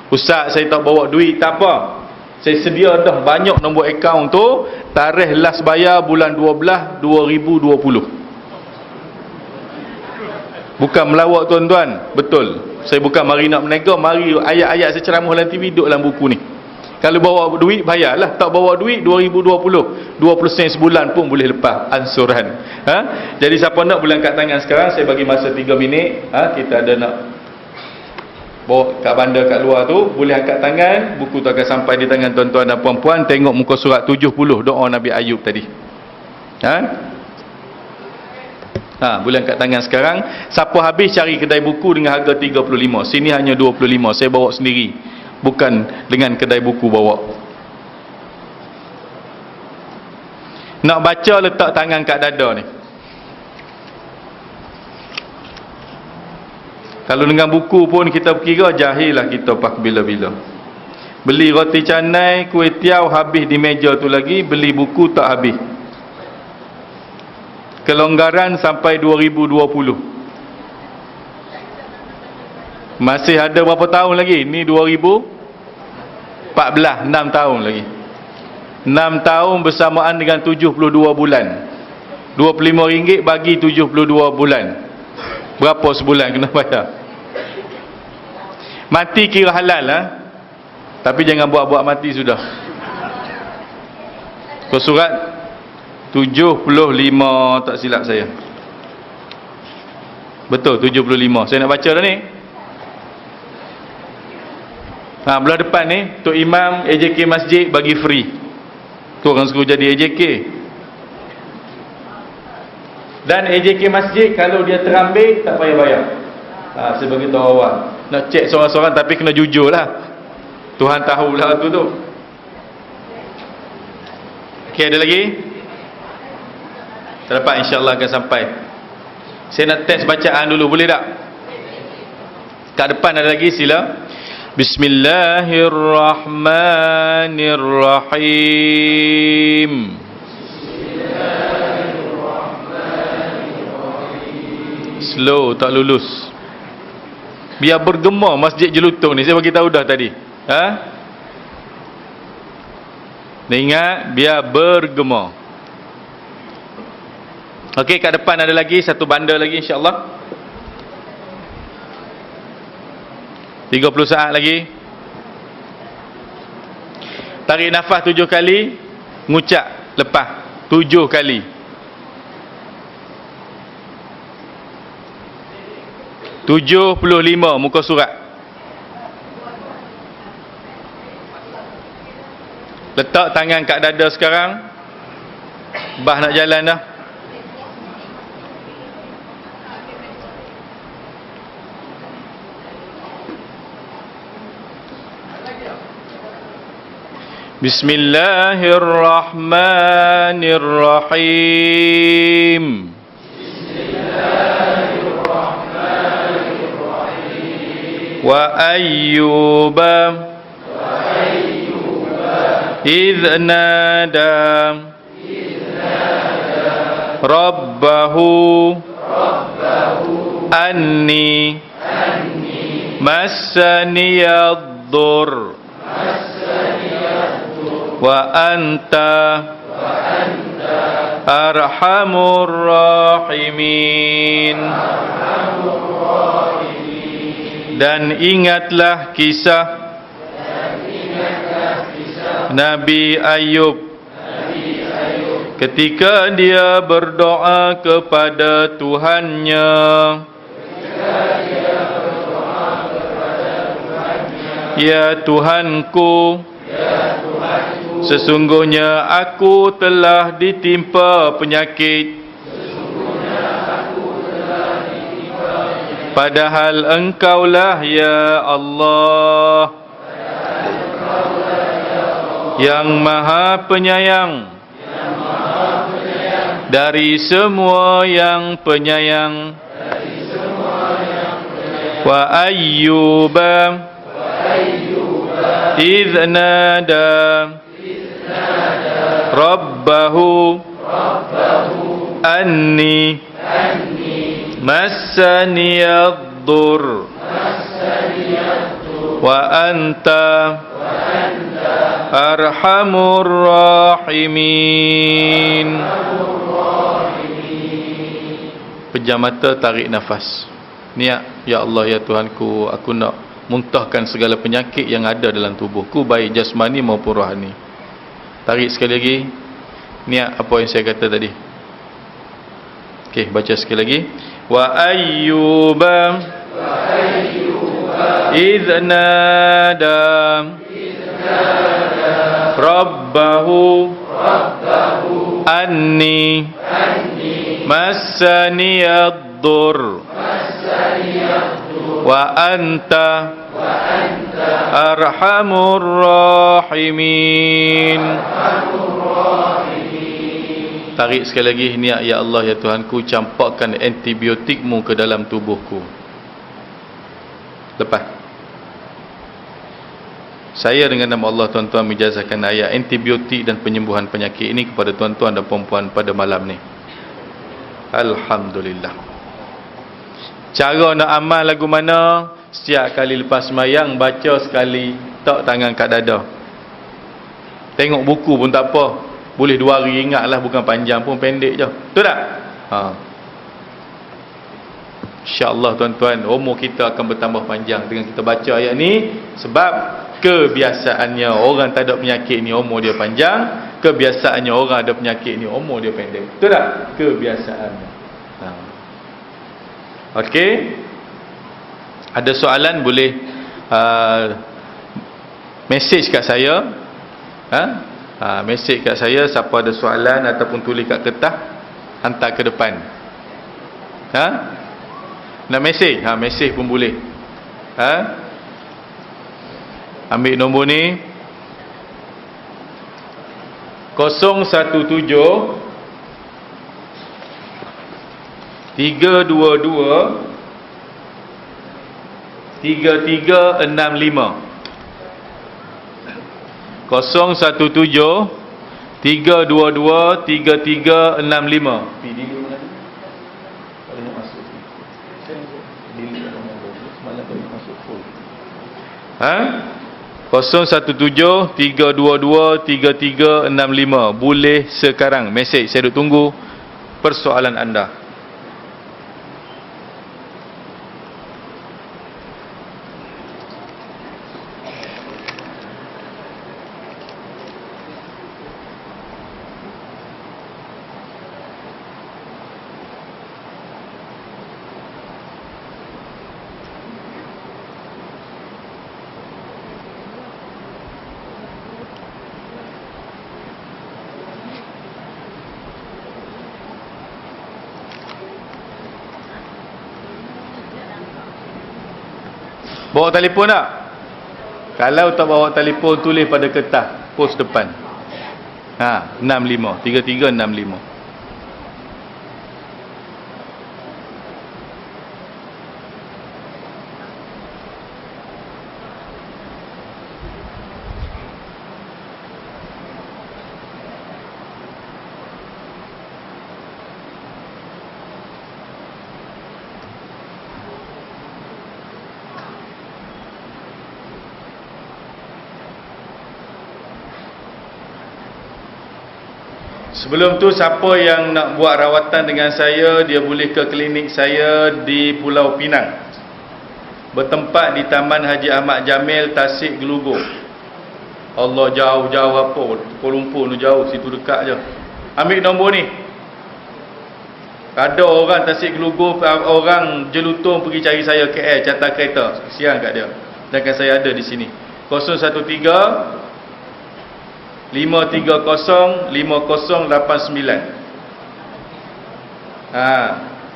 Ustaz, saya tak bawa duit, tak apa. Saya sedia dah banyak nombor akaun tu. Tarikh last bayar bulan 12 2020. Bukan melawak tuan-tuan, betul. Saya bukan mari nak menega, mari ayat-ayat saya ceramah dalam TV duduk dalam buku ni. Kalau bawa duit bayarlah, tak bawa duit 2020 20 sen sebulan pun boleh lepas ansuran. Jadi siapa nak boleh angkat tangan sekarang, saya bagi masa 3 minit. Kita ada nak bawa kat bandar kat luar tu, boleh angkat tangan. Buku tu akan sampai di tangan tuan-tuan dan puan-puan. Tengok muka surat 70, doa Nabi Ayub tadi. Boleh angkat tangan sekarang. Siapa habis cari kedai buku dengan harga 35. Sini hanya 25. Saya bawa sendiri, bukan dengan kedai buku bawa. Nak baca, letak tangan kat dada ni. Kalau dengan buku pun kita kira jahil lah kita pak bila-bila. Beli roti canai, kuih tiaw habis di meja tu lagi, beli buku tak habis. Kelonggaran sampai 2020. Masih ada berapa tahun lagi? Ni 2014, 6 tahun lagi. 6 tahun bersamaan dengan 72 bulan. RM25 bagi 72 bulan. Berapa sebulan kena bayar? Mati kira halal tapi jangan buat-buat mati sudah. Kau surat 75 tak silap saya. Betul 75. Saya nak baca dah ni. Belah depan ni Tok Imam AJK Masjid bagi free. Tu orang suruh jadi AJK. Dan AJK Masjid kalau dia terambil tak payah bayar. Saya bagi tahu awal. Nak cek seorang-seorang tapi kena jujur lah. Tuhan tahulah tu. Okey, ada lagi? Tak dapat, insya-Allah akan sampai. Saya nak test bacaan dulu, boleh tak? Kat depan ada lagi, sila. Bismillahirrahmanirrahim. Slow, tak lulus. Biar bergema Masjid Jelutong ni. Saya bagi tahu dah tadi. Ingat, biar bergema. Okey, kat depan ada lagi satu banda lagi, insya-Allah. 30 saat lagi. Tarik nafas 7 kali, ngucap lepas 7 kali. "75" muka surat. Letak tangan kat dada sekarang. Bah nak jalan dah. Bismillahirrahmanirrahim. Wa ayyuba idh nada rabbahu anni massaniyad-dur wa anta arhamur rahimin. Dan ingatlah kisah Nabi Ayub ketika dia berdoa kepada Tuhannya, "Ya Tuhanku, sesungguhnya aku telah ditimpa penyakit, padahal Engkaulah ya Allah yang Maha Penyayang dari semua yang penyayang." Wa ayyuba idh nada rabbahu anni massaniyad-dur wa anta arhamur rahimin. Pejam mata, tarik nafas. Niat, ya Allah ya Tuhanku, aku nak muntahkan segala penyakit yang ada dalam tubuhku, baik jasmani maupun rohani. Tarik sekali lagi. Niat apa yang saya kata tadi. Okey, baca sekali lagi. Wa ayyuba idh nada rabbahu anni massaniyad-dur wa anta arhamur rahimin. Tarik sekali lagi. Niat, ya Allah ya Tuhanku, campakkan antibiotikmu ke dalam tubuhku. Lepas. Saya dengan nama Allah tuan-tuan menjazahkan ayat antibiotik dan penyembuhan penyakit ini kepada tuan-tuan dan puan-puan pada malam ni. Alhamdulillah. Cara nak amal lagu mana? Setiap kali lepas semayang, baca sekali, tak tangan kat dada. Tengok buku pun tak apa. Boleh 2 hari ingatlah, bukan panjang pun, pendek je. Betul tak? InsyaAllah tuan-tuan, umur kita akan bertambah panjang dengan kita baca ayat ni. Sebab kebiasaannya orang tak ada penyakit ni umur dia panjang, kebiasaannya orang ada penyakit ni umur dia pendek. Betul tak? Kebiasaannya. Okey. Ada soalan boleh mesej kat saya. Mesej kat saya. Siapa ada soalan ataupun tulis kat kertas, hantar ke depan. Nak mesej? Mesej pun boleh. Ambil nombor ni 017 322 3365. 017 322 3365. Ha? 017 322 3365. Boleh sekarang. Mesej, saya duk tunggu persoalan anda. Bawa telefon tak? Kalau tak bawa telefon, tulis pada kertas pos depan. 65 3365. Sebelum tu, siapa yang nak buat rawatan dengan saya, dia boleh ke klinik saya di Pulau Pinang, bertempat di Taman Haji Ahmad Jamil, Tasik Gelugor. Allah, jauh-jauh apa, Kuala Lumpur tu jauh, situ dekat je. Ambil nombor ni. Ada orang Tasik Gelugor, orang Jelutong pergi cari saya KL, catat kereta, siang kat dia. Sedangkan saya ada di sini. 013 530 5089.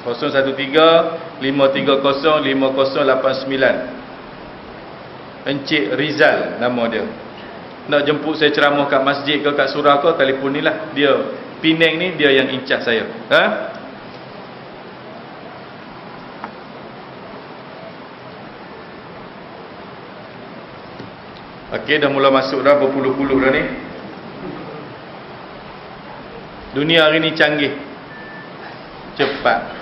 013 530 5089. Encik Rizal nama dia. Nak jemput saya ceramah kat masjid ke kat surau ke, telefon ni lah. Dia Penang ni, dia yang in charge saya. Okey, dah mula masuk dah, berpuluh-puluh dah ni. Dunia hari ni canggih, cepat.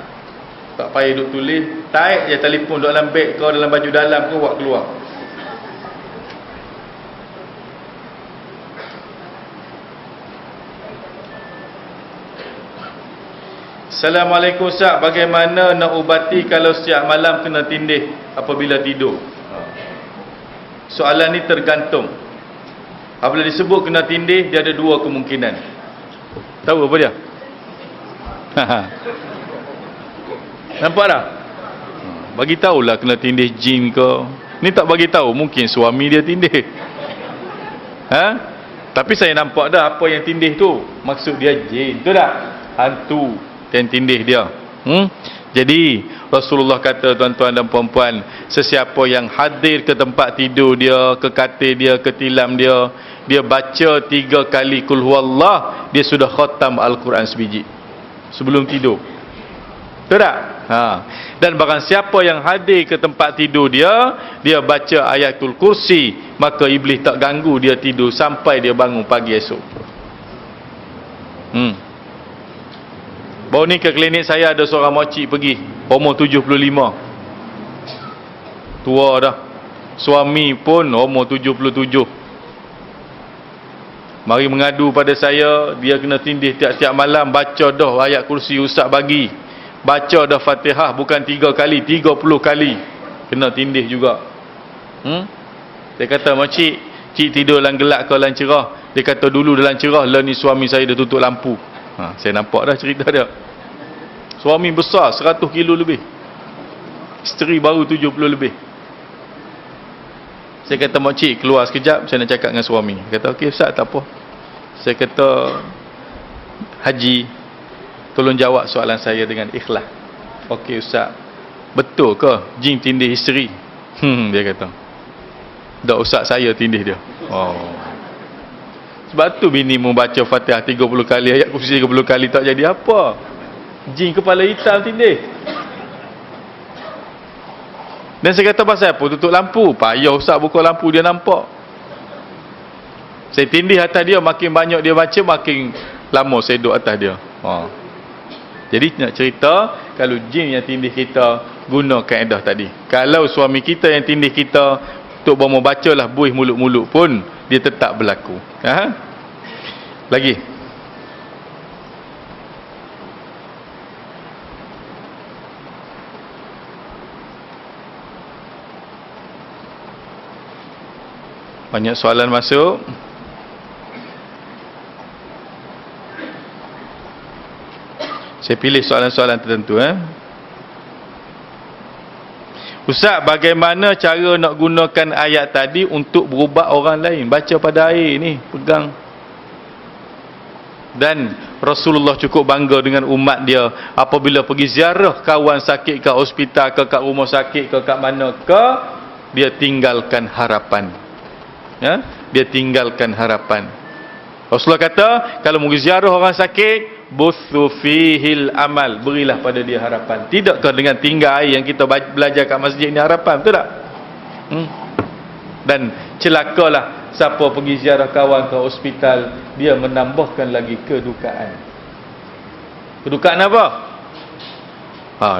Tak payah duk tulis, type je telefon duk dalam beg kau, dalam baju dalam kau, buat keluar. Assalamualaikum Ustaz, bagaimana nak ubati kalau setiap malam kena tindih apabila tidur? Soalan ni tergantung. Apabila disebut kena tindih, dia ada dua kemungkinan. Tahu apa dia? Nampak tak? Bagi tahulah kena tindih jin ke. Ni tak bagi tahu, mungkin suami dia tindih. Tapi saya nampak dah apa yang tindih tu. Maksud dia jin, tu tak? Hantu yang tindih dia. Jadi Rasulullah kata, tuan-tuan dan puan-puan, sesiapa yang hadir ke tempat tidur dia, ke katil dia, ke tilam dia, dia baca 3 kali Qul Huwallah, dia sudah khatam Al-Quran sebiji sebelum tidur. Betul tak? Dan barang siapa yang hadir ke tempat tidur dia, dia baca Ayatul Kursi, maka iblis tak ganggu dia tidur sampai dia bangun pagi esok. Baru ni ke klinik saya ada seorang makcik pergi, umur 75, tua dah. Suami pun umur 77. Mari mengadu pada saya, dia kena tindih tiap-tiap malam. Baca dah ayat kursi Ustaz bagi, baca dah Fatihah bukan 3 kali, 30 kali. Kena tindih juga. Dia kata, makcik, cik tidur dalam gelap ke dalam cerah? Dia kata, dulu dalam cerah, lah ni suami saya dah tutup lampu. Saya nampak dah cerita dia. Suami besar 100 kilo lebih, isteri baru 70 lebih. Saya kata, makcik keluar sekejap, saya nak cakap dengan suami. Dia kata, okey Ustaz, tak apa. Saya kata, Haji, tolong jawab soalan saya dengan ikhlas. Okey Ustaz, betul ke jin tindih isteri? Dia kata, tak, Ustaz saya tindih dia. Sebab tu bini membaca Fatihah 30 kali, ayat kursi 30 kali, tak jadi apa. Jin kepala hitam tindih. Dan saya kata, pasal apa tutup lampu? Payah Ustaz buka lampu, dia nampak. Saya tindih atas dia, makin banyak dia baca, makin lama saya duduk atas dia. Jadi nak cerita, kalau jin yang tindih kita, guna kaedah tadi. Kalau suami kita yang tindih kita, Tok Bomo bacalah buih mulut-mulut pun, dia tetap berlaku. Lagi. Banyak soalan masuk. Saya pilih soalan-soalan tertentu. Ustaz, bagaimana cara nak gunakan ayat tadi untuk berubat orang lain? Baca pada air ni, pegang. Dan Rasulullah cukup bangga dengan umat dia. Apabila pergi ziarah kawan sakit kat hospital ke, kat rumah sakit ke, kat mana ke, dia tinggalkan harapan. Dia tinggalkan harapan. Rasulullah kata, kalau pergi ziarah orang sakit, buthu fihil amal, berilah pada dia harapan. Tidakkah dengan tinggal air yang kita belajar kat masjid ni harapan, betul tak? Dan celakalah siapa pergi ziarah kawan ke hospital, dia menambahkan lagi kedukaan. Kedukaan apa?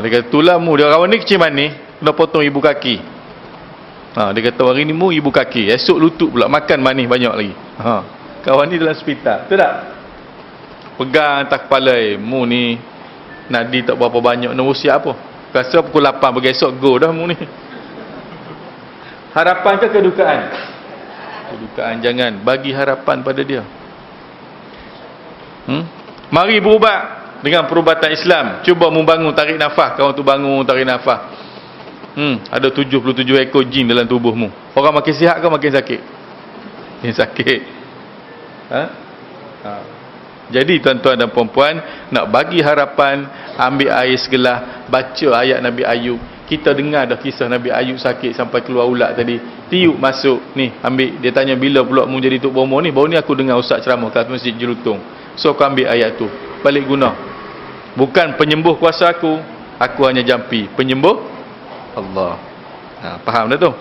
Dia kata, itulah mu, dia kawan ni kecil manis, kena potong ibu kaki. Dia kata, hari ni mu ibu kaki, esok lutut pula, makan manis banyak lagi. Kawan ni dalam hospital, betul tak? Pegang atas kepala, mu ni nadi tak berapa banyak, nak usia apa? Rasa pukul 8 pagi esok go dah mu ni. Harapan ke kedukaan? Kedukaan. Jangan bagi harapan pada dia. Mari berubat dengan perubatan Islam. Cuba membangun tarik nafas. Kawan tu bangun tarik nafas. Ada 77 ekor jin dalam tubuhmu. Orang makin sihat ke makin sakit? Makin sakit. Jadi tuan-tuan dan puan-puan, nak bagi harapan, ambil air segelas, baca ayat Nabi Ayub. Kita dengar dah kisah Nabi Ayub sakit sampai keluar ulat tadi. Tiup masuk ni, ambil. Dia tanya, bila pula mu jadi Tok Bomo ni? Baru ni aku dengar ustaz ceramah kat Masjid Jerutung. So aku ambil ayat tu, balik guna. Bukan penyembuh kuasa aku hanya jampi. Penyembuh Allah. Faham dah tu?